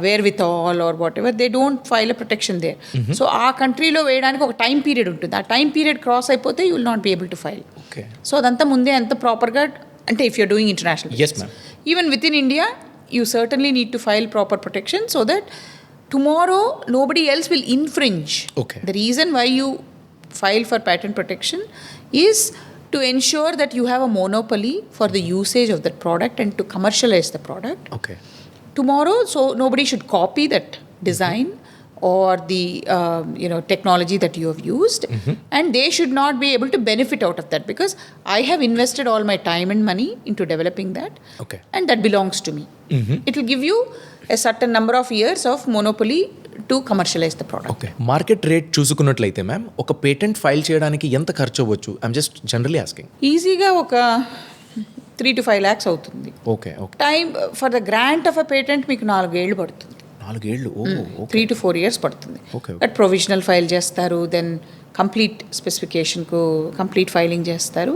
A: wherewithal or whatever, they don't file a protection there. So ఆ కంట్రీలో వేయడానికి ఒక టైం పీరియడ్ ఉంటుంది. ఆ time period cross అయిపోతే you will not be able to file.
D: Okay.
A: So అదంతా ముందే ఎంత ప్రాపర్గా అంటే if you're doing international,
D: Yes, ma'am.
A: Even with in India you certainly need to file proper protection so that tomorrow nobody else will infringe.
D: Okay.
A: The reason why you file for patent protection is to ensure that you have a monopoly for the usage of that product and to commercialize the product.
D: Okay.
A: Tomorrow, so nobody should copy that design or the technology that you have used, and they should not be able to benefit out of that because I have invested all my time and money into developing that,
D: Okay.
A: and that belongs to me. It will give you a certain number of years of monopoly to commercialize the product.
D: Okay. Market rate చూసుకున్నట్లయితే ma'am, ఒక patent file చేయడానికి ఎంత ఖర్చు అవ్వచ్చు? I'm just generally asking.
A: ఈజీగా ఒక 3 to 5 lakhs అవుతుంది.
D: Okay. Okay.
A: Time for the grant of a patent మీకు 4 ఏళ్ళు పడుతుంది.
D: 4 ఏళ్ళు? ఓ ఓకే.
A: 3 to 4 years పడుతుంది.
D: Okay.
A: బట్ ప్రొవిజనల్ ఫైల్ చేస్తారు, దెన్ కంప్లీట్ స్పెసిఫికేషన్కు కంప్లీట్ ఫైలింగ్ చేస్తారు.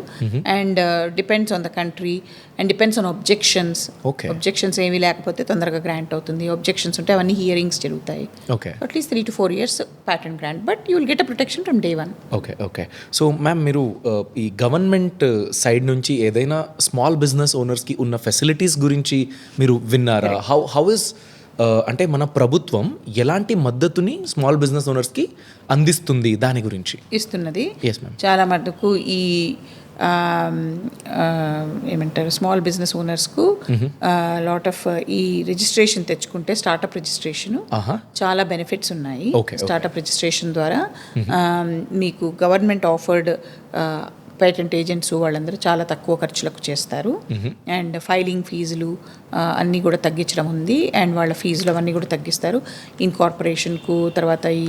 A: And depends on the country and depends on objections.
D: Okay.
A: Objections ఏమీ లేకపోతే తొందరగా గ్రాంట్ అవుతుంది. అబ్జెక్షన్స్ ఉంటే అవన్నీ హియరింగ్స్ జరుగుతాయి.
D: Okay.
A: At least 3 to 4 years patent grant, but you will get a protection from day 1.
D: Okay. Okay. So ma'am, మీరు ఈ government side నుంచి ఏదైనా స్మాల్ బిజినెస్ ఓనర్స్కి ఉన్న ఫెసిలిటీస్ గురించి మీరు విన్నారా? హౌ ఇస్ అంటే మన ప్రభుత్వం ఎలాంటి మద్దతుని స్మాల్ బిజినెస్ ఓనర్స్కి అందిస్తుంది దాని గురించి?
A: ఇస్తున్నది.
D: Yes ma'am.
A: చాలా మటుకు ఈ ఏమంటారు స్మాల్ బిజినెస్ ఓనర్స్కు లాట్ ఆఫ్ ఈ రిజిస్ట్రేషన్ తెచ్చుకుంటే స్టార్టప్ రిజిస్ట్రేషన్ చాలా బెనిఫిట్స్ ఉన్నాయి. స్టార్టప్ రిజిస్ట్రేషన్ ద్వారా మీకు గవర్నమెంట్ ఆఫర్డ్ పేటెంట్ ఏజెంట్స్ వాళ్ళందరూ చాలా తక్కువ ఖర్చులకు చేస్తారు. అండ్ ఫైలింగ్ ఫీజులు అన్నీ కూడా తగ్గించడం ఉంది. అండ్ వాళ్ళ ఫీజులు అవన్నీ కూడా తగ్గిస్తారు. ఇన్కార్పొరేషన్కు తర్వాత ఈ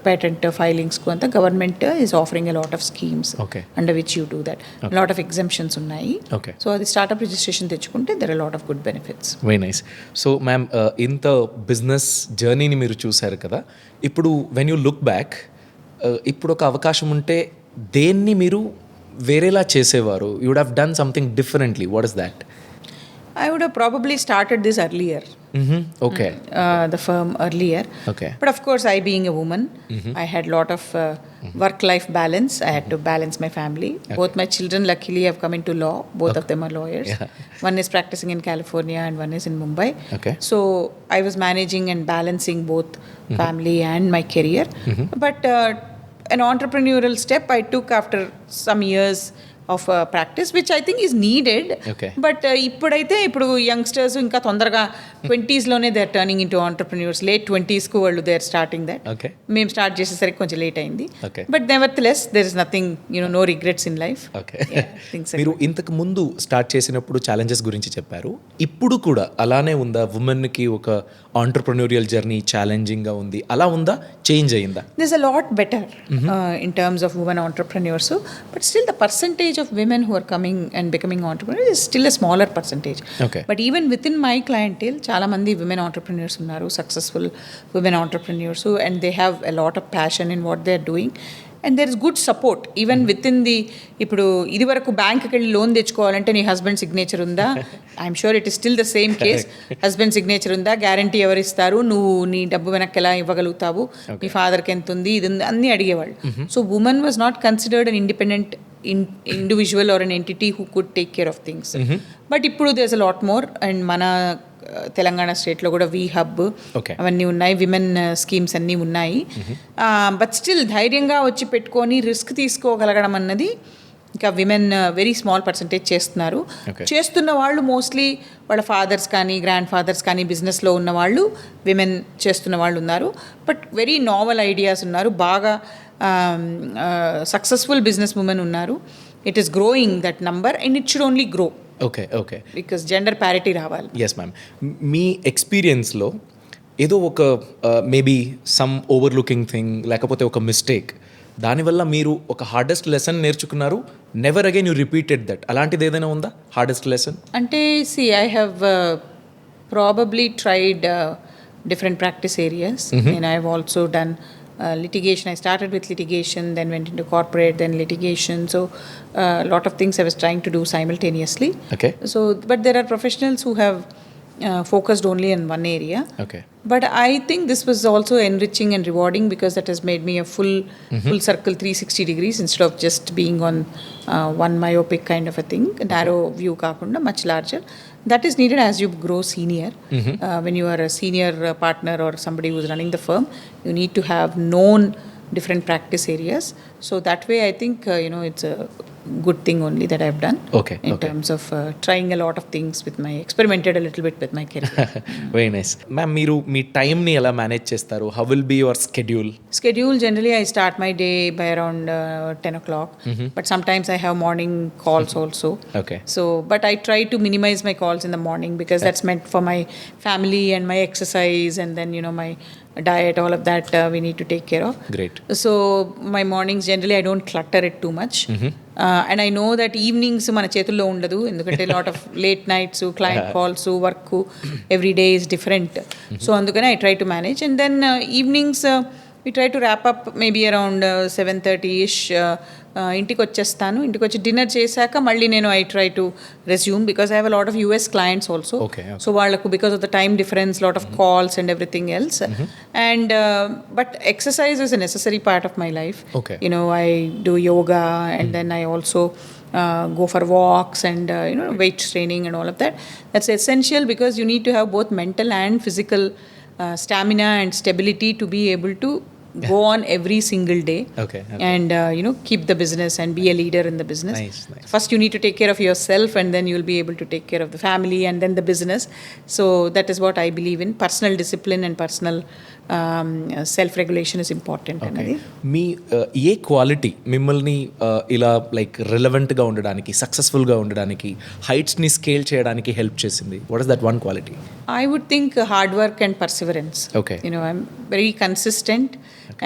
A: పేటెంట్ ఫైలింగ్స్కు అంతా government is offering a lot of schemes under which you do that. Lot of exemptions ఉన్నాయి. సో అది స్టార్టప్ రిజిస్ట్రేషన్ తెచ్చుకుంటే there are lot of good benefits.
D: Very nice. So ma'am, ఇంత బిజినెస్ జర్నీని మీరు చూశారు కదా, ఇప్పుడు వెన్ యూ లుక్ బ్యాక్, ఇప్పుడు ఒక అవకాశం ఉంటే దేన్ని మీరు వేరేలా చేసేవారు? You would have done something differently. What is that?
A: I would have probably started this earlier.
D: Okay.
A: The firm earlier.
D: Okay.
A: But of course, I being a woman, I had lot of work-life balance. I had to balance my family. Both my children luckily have come into law. Both of them are lawyers. One is practicing in California and one is in Mumbai.
D: Okay.
A: So I was managing and balancing both family and my career. But an entrepreneurial step I took after some years of practice, which I think is needed.
D: Okay.
A: But ఇప్పుడు youngsters ఇంకా తొందరగా 20sలోనే they are turning into entrepreneurs. Late 20sకు వాళ్ళు they are starting that.
D: Okay.
A: మేము start చేసేసరికి కొంచెం late అయింది.
D: Okay.
A: But nevertheless there is nothing, no regrets in life.
D: Okay. మీరు ఇంతకు ముందు స్టార్ట్ చేసినప్పుడు ఛాలెంజెస్ గురించి చెప్పారు. ఇప్పుడు కూడా అలానే ఉందా? ఉమెన్కి ఒక ఆంటర్ప్రెన్యూరియల్ జర్నీ ఛాలెంజింగ్గా ఉంది, అలా ఉందా? చేంజ్ అయిందా?
A: There's a lot better in terms of women entrepreneurs, but still the percentage of women who are coming and becoming entrepreneurs is still a smaller percentage.
D: Okay.
A: But even within my clientele, చాలా మంది women entrepreneurs ఉన్నారు, successful women entrepreneurs, and they have a lot of passion in what they are doing. And there is good support even within the, ఇప్పుడు ఇది వరకు బ్యాంక్కి వెళ్ళి loan తెచ్చుకోవాలంటే నీ husband signature ఉందా? I'm sure it is still the same case. Husband signature ఉందా, guarantee ఎవరు ఇస్తారు, నువ్వు నీ డబ్బు వెనక్కి ఎలా ఇవ్వగలుగుతావు, మీ ఫాదర్కి ఎంత ఉంది, ఇది ఉంది అన్నీ అడిగేవాళ్ళు. So women was not considered an independent individual or an entity who could take care of things. But ఇప్పుడు there's a lot more. And మన తెలంగాణ స్టేట్లో కూడా వి హబ్ అవన్నీ ఉన్నాయి, విమెన్ స్కీమ్స్ అన్నీ ఉన్నాయి. బట్ స్టిల్ ధైర్యంగా వచ్చి పెట్టుకొని రిస్క్ తీసుకోగలగడం అన్నది ఇంకా విమెన్ వెరీ స్మాల్ పర్సంటేజ్ చేస్తున్నారు. చేస్తున్న వాళ్ళు మోస్ట్లీ వాళ్ళ ఫాదర్స్ కానీ గ్రాండ్ ఫాదర్స్ కానీ బిజినెస్లో ఉన్న వాళ్ళు విమెన్ చేస్తున్న వాళ్ళు ఉన్నారు. బట్ వెరీ నావల్ ఐడియాస్ ఉన్నారు, బాగా సక్సెస్ఫుల్ బిజినెస్ ఉమెన్ ఉన్నారు. It is growing that number and it should only grow.
D: Okay. Okay.
A: Because gender parity రావాలి.
D: Yes ma'am. మీ ఎక్స్పీరియన్స్లో ఏదో ఒక మేబీ సమ్ ఓవర్లుకింగ్ థింగ్ లేకపోతే ఒక మిస్టేక్, దానివల్ల మీరు ఒక హార్డెస్ట్ లెసన్ నేర్చుకున్నారు, never again you repeated that, అలాంటిది ఏదైనా ఉందా హార్డెస్ట్ లెసన్?
A: అంటే I have probably tried different practice areas and I've also done litigation. I started with litigation, then went into corporate, then litigation. So a lot of things I was trying to do simultaneously.
D: Okay.
A: So but there are professionals who have focused only in one area.
D: Okay.
A: But I think this was also enriching and rewarding because that has made me a full circle 360 degrees instead of just being on one myopic kind of a thing, narrow view kaakunda much larger. That is needed as you grow senior. When you are a senior partner or somebody who is running the firm, you need to have known different practice areas. So that way I think it's a good thing only that I've done.
D: Okay.
A: In terms of trying a lot of things with my, experimented a little bit with my career.
D: Very nice ma'am. మీరు మీ టైంని ఎలా manage చేస్తారు? How will be your
A: Schedule generally I start my day by around 10 o'clock. But sometimes I have morning calls also.
D: Okay.
A: So but I try to minimize my calls in the morning because that's meant for my family and my exercise and then my diet, all of that we need to take care of.
D: Great.
A: So my mornings generally I don't clutter it too much. And I know that evenings మన చేతుల్లో ఉండదు ఎందుకంటే lot of late nights, client calls, work, every day is different. So అందుకని I try to manage. And then evenings we try to wrap up maybe around 7:30ish. ఇంటికి వచ్చేస్తాను. ఇంటికి వచ్చి dinner చేశాక మళ్ళీ నేను I try to resume because I have a lot of US clients also.
D: Okay.
A: So వాళ్ళకు because of the time difference, lot of calls and everything else. And but exercise is a necessary part of my life.
D: Okay.
A: I do yoga and then I also go for walks and weight training and all of that. That's essential because you need to have both mental and physical stamina and stability to be able to go on every single day.
D: Okay.
A: And keep the business and be a leader in the business.
D: Nice.
A: First you need to take care of yourself, and then you'll be able to take care of the family and then the business. So that is what I believe in. Personal discipline and personal self regulation is important.
D: Okay. Me A quality మిమ్మల్ని ఇలా like రిలవెంట్గా ఉండడానికి, సక్సెస్ఫుల్గా ఉండడానికి, హైట్స్ని scale చేయడానికి help చేసింది? What is that one quality?
A: I would think hard work and perseverance.
D: Okay.
A: I'm very consistent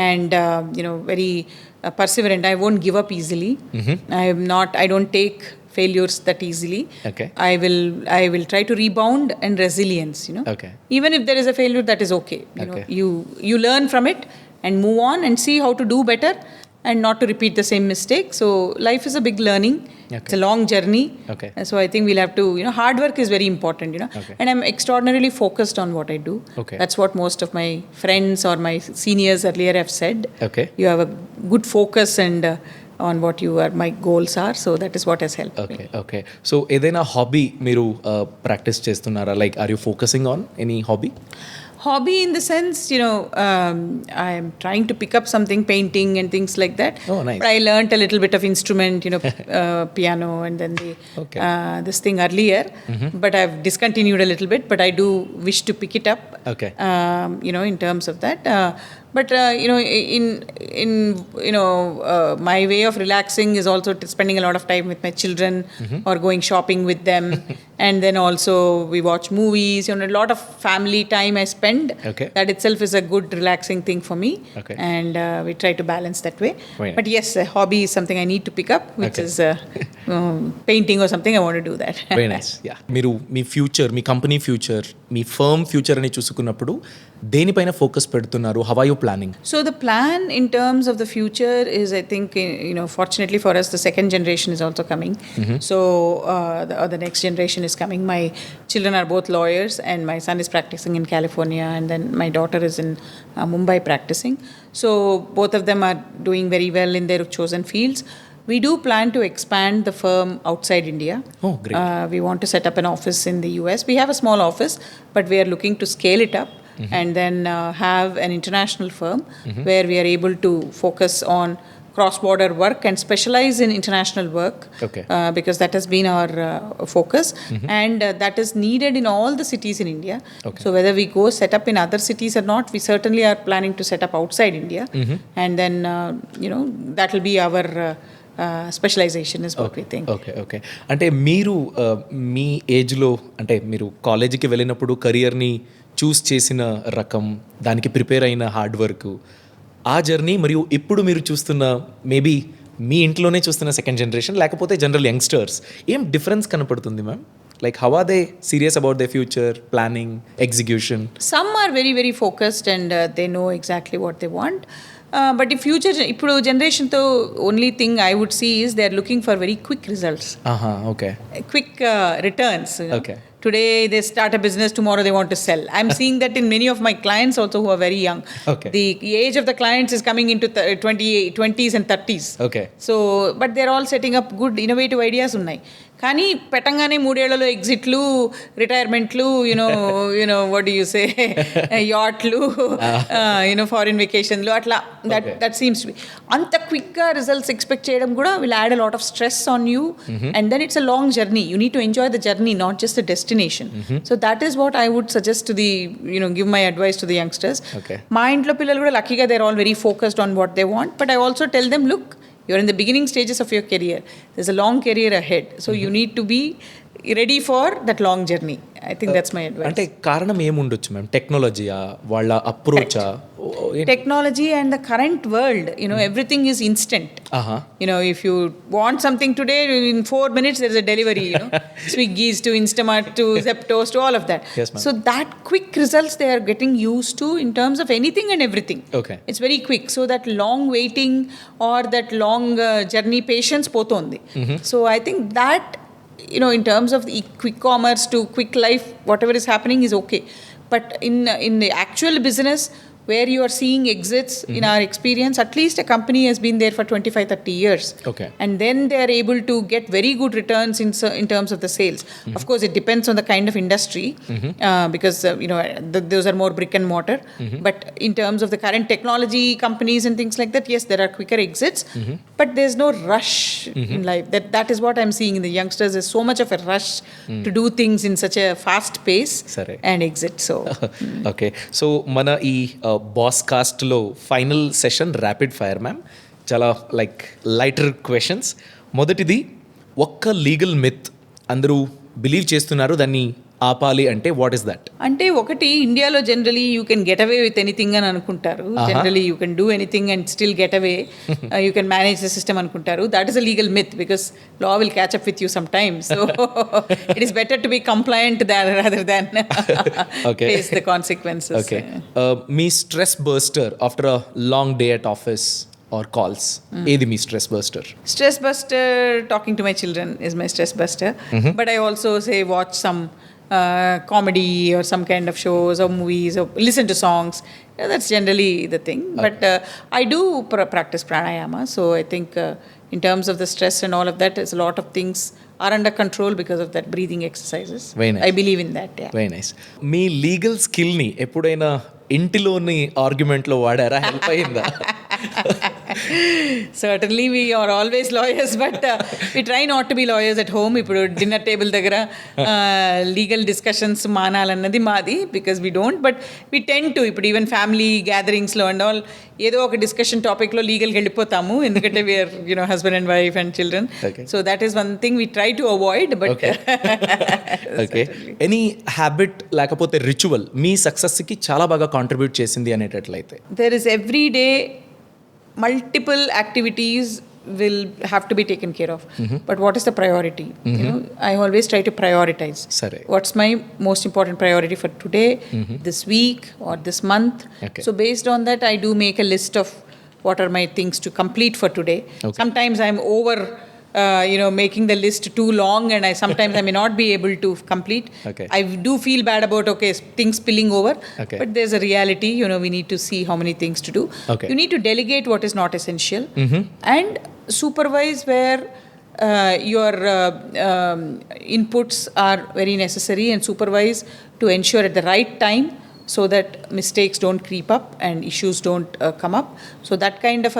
A: and very perseverant. I won't give up easily. I don't take failures that easily.
D: Okay.
A: I will try to rebound and resilience.
D: Okay.
A: Even if there is a failure, that is okay.
D: Okay.
A: You learn from it and move on and see how to do better and not to repeat the same mistake. So life is a big learning.
D: Okay.
A: It's a long journey.
D: Okay.
A: So I think we'll have to, hard work is very important,
D: Okay.
A: and I'm extraordinarily focused on what I do.
D: Okay.
A: That's what most of my friends or my seniors earlier have said.
D: Okay.
A: You have a good focus and on what my goals are. So that is what has helped me.
D: Okay. So ఏదైనా hobby మీరు practice చేస్తున్నారా? Like are you focusing on any hobby?
A: Hobby in the sense, I am trying to pick up something, painting and things like that.
D: Oh, nice.
A: But I learnt a little bit of instrument, piano and then
D: Okay.
A: this thing earlier. But I've discontinued a little bit, but I do wish to pick it up.
D: Okay.
A: In terms of that. But my way of relaxing is also spending a lot of time with my children or going shopping with them, and then also we watch movies. A lot of family time I spend.
D: Okay.
A: That itself is a good relaxing thing for me.
D: Okay.
A: And we try to balance that way.
D: Right.
A: But yes, a hobby is something I need to pick up, which
D: Okay.
A: is painting or something. I want to do that.
D: Very nice. Yeah, మీరు మీ future, మీ company future, మీ firm future అని చూసుకున్నప్పుడు దేనిపైన focus పెడుతున్నారు? How are you planning?
A: So the plan in terms of the future is, I think, fortunately for us, the second generation is also coming. So the next generation is coming. My children are both lawyers, and my son is practicing in California, and then my daughter is in Mumbai practicing. So both of them are doing very well in their chosen fields. We do plan to expand the firm outside India.
D: Oh, great.
A: We want to set up an office in the US. We have a small office, but we are looking to scale it up. And then have an international firm where we are able to focus on cross-border work and specialize in international work.
D: Okay.
A: Because that has been our focus, and that is needed in all the cities in India.
D: Okay.
A: So whether we go set up in other cities or not, we certainly are planning to set up outside India. And then that will be our specialization is what we think.
D: Okay. అంటే మీరు మీ ఏజ్లో, అంటే మీరు కాలేజీకి వెళ్ళినప్పుడు కెరియర్ని చూస్ చేసిన రకం, దానికి ప్రిపేర్ అయిన హార్డ్ వర్క్, ఆ జర్నీ మరియు ఇప్పుడు మీరు చూస్తున్న మేబీ మీ ఇంట్లోనే చూస్తున్న సెకండ్ జనరేషన్, లేకపోతే జనరల్ యంగ్స్టర్స్, ఏం డిఫరెన్స్ కనపడుతుంది ma'am? Like how are they serious about they future planning, execution?
A: Some are very, very focused and they know exactly what they want. But in future, ఇప్పుడు generation తో only thing I would see is they are looking for very quick results.
D: Okay.
A: Quick returns.
D: Okay.
A: Today they start a business, tomorrow they want to sell. I'm seeing that in many of my clients also who are very young.
D: Okay.
A: The age of the clients is coming into 20s and 30s.
D: Okay.
A: So, but they're all setting up good innovative ideas ఉన్నాయి. కానీ పెట్టంగానే 3 ఏళ్లలో ఎగ్జిట్లు, రిటైర్మెంట్లు, what do you say, యాట్లు, foreign వెకేషన్లు, అట్లా that seems to be. అంత క్విక్గా రిజల్ట్స్ ఎక్స్పెక్ట్ చేయడం కూడా will add a lot of stress on you, and then it's a long journey. You need to enjoy the journey, not just the destination. So that is what I would suggest to the give my advice to the youngsters.
D: Okay.
A: మా ఇంట్లో పిల్లలు కూడా లక్కీగా they are all very focused on what they want, but I also tell them, look, you're in the beginning stages of your career. There's a long career ahead. So you need to be ready for that long journey. I think that's my advice.
D: అంటే కారణం ఏముండొచ్చు ma'am? టెక్నాలజీయా, వాళ్ళ అప్రోచా?
A: Technology and the current world, everything is instant. If you want something today, in 4 minutes there's a delivery, Swiggy's to Instamart to Zepto's to all of that.
D: Yes, ma'am.
A: So that quick results they are getting used to in terms of anything and everything.
D: Okay.
A: It's very quick. So that long waiting or that long journey patience potondi. So I think that, in terms of the quick commerce to quick life, whatever is happening is okay. But in the actual business, where you are seeing exits in our experience, at least a company has been there for 25-30 years.
D: Okay.
A: And then they are able to get very good returns in terms of the sales. Of course, it depends on the kind of industry, because those are more brick and mortar. But in terms of the current technology companies and things like that, yes, there are quicker exits, but there's no rush in life. That is what I'm seeing in the youngsters. There's so much of a rush to do things in such a fast pace
D: Sare.
A: and exit. So
D: okay so మన ఈ boss కాస్ట్లో final session rapid fire ma'am, చాలా like lighter questions. మొదటిది, ఒక్క legal myth అందరూ believe చేస్తున్నారు, దాన్ని ఆపాలి అంటే వాట్ ఈస్ దట్?
A: అంటే ఒకటి, ఇండియాలో generally you can get away with anything అని అనుకుంటారు. Generally you can do anything and still get away, you can manage the system అనుకుంటారు. That is a legal myth because law will catch up with you some times. So it is better to be compliant rather than face the consequences.
D: Okay, మీ stress burster after a long day at office or calls, ఏది మీ stress బర్స్టర్?
A: Stress buster, talking to my children is my stress buster. But I also say watch some comedy or some kind of shows or movies or listen to songs. Yeah, that's generally the thing. But I do practice pranayama. So I think in terms of the stress and all of that, a lot of things are under control because of that breathing exercises.
D: Very nice.
A: I believe in that. Yeah.
D: Very nice. మీ legal స్కిల్ని ఎప్పుడైనా ఇంటిలోని ఆర్గ్యుమెంట్లో వాడారా? Help అయిందా?
A: Certainly we are always lawyers, but we try not to be lawyers at home. ఇప్పుడు dinner table దగ్గర legal discussions మానాలన్నది మాది, because we don't. But we tend to, ఇప్పుడు ఈవెన్ ఫ్యామిలీ గ్యాదరింగ్స్లో అండ్ ఆల్ ఏదో ఒక డిస్కషన్ టాపిక్లో లీగల్కి వెళ్ళిపోతాము, ఎందుకంటే we're husband and wife and children.
D: Okay.
A: So that is one thing we try to avoid. But
D: okay, any habit లేకపోతే ritual మీ సక్సెస్కి చాలా బాగా కాంట్రిబ్యూట్ చేసింది అనేటట్లయితే?
A: there is every day multiple activities will have to be taken care of. But what is the priority? I always try to prioritize.
D: Sare.
A: What's my most important priority for today, this week or this month?
D: Okay.
A: So based on that, I do make a list of what are my things to complete for today.
D: Okay.
A: Sometimes I'm over making the list too long, and sometimes I may not be able to complete.
D: Okay.
A: I do feel bad about things spilling over.
D: Okay.
A: But there's a reality, we need to see how many things to do.
D: Okay.
A: You need to delegate what is not essential, and supervise where your inputs are very necessary, and supervise to ensure at the right time so that mistakes don't creep up and issues don't come up. So that kind of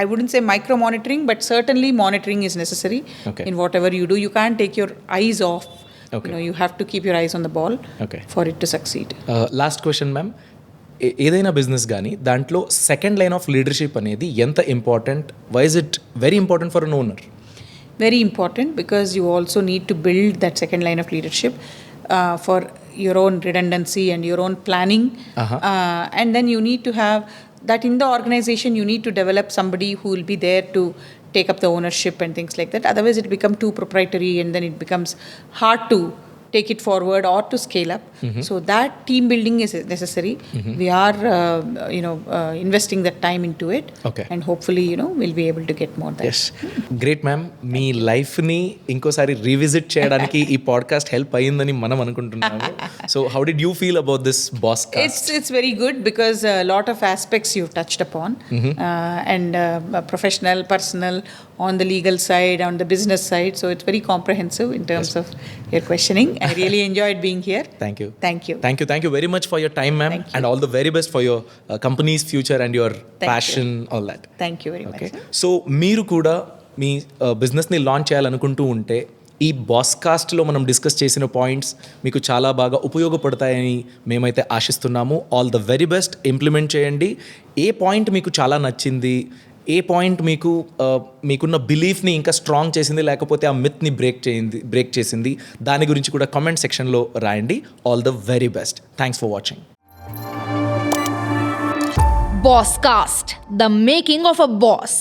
A: I wouldn't say micro monitoring, but certainly monitoring is necessary.
D: Okay.
A: In whatever you do. You can't take your eyes off.
D: Okay.
A: You have to keep your eyes on the ball.
D: Okay.
A: For it to succeed.
D: Last question ma'am, ఏదైనా business కానీ దాంట్లో second line of leadership అనేది ఎంత important? Why is it very important for an owner?
A: Very important, because you also need to build that second line of leadership for your own redundancy and your own planning. And then you need to have that in the organization. You need to develop somebody who will be there to take up the ownership and things like that. Otherwise it becomes too proprietary, and then it becomes hard to take it forward or to scale up. So that team building is necessary. We are investing that time into it.
D: Okay.
A: And hopefully we'll be able to get more than.
D: Yes, great ma'am. మీ లైఫ్ని ఇంకోసారి revisit చేయడానికి ఈ podcast help అయ్యిందని మనం అనుకుంటున్నాము. So how did you feel about this boss cost?
A: It's very good, because a lot of aspects you've touched upon, and professional, personal, on the legal side, on the business side. So it's very comprehensive in terms of your questioning. I really enjoyed being here.
D: Thank you.
A: Thank you.
D: Thank you very much for your time, ma'am,
A: Thank you.
D: and all the very best for your company's future and your
A: Thank
D: passion, all that.
A: Thank you very
D: Okay.
A: much.
D: So మీరు కూడా మీ బిజినెస్ని launch చేయాలనుకుంటూ ఉంటే ఈ boss కాస్ట్లో మనం discuss చేసిన points మీకు చాలా బాగా ఉపయోగపడతాయని మేమైతే ఆశిస్తున్నాము. All the very best. Implement చేయండి. ఏ పాయింట్ మీకు చాలా నచ్చింది, ఏ పాయింట్ మీకున్న బిలీఫ్ని ఇంకా స్ట్రాంగ్ చేసింది, లేకపోతే ఆ మిత్ని బ్రేక్ చేసింది, దాని గురించి కూడా కామెంట్ సెక్షన్లో రాయండి. All the very best. Thanks for watching.
C: Boss Cast, the making of a boss.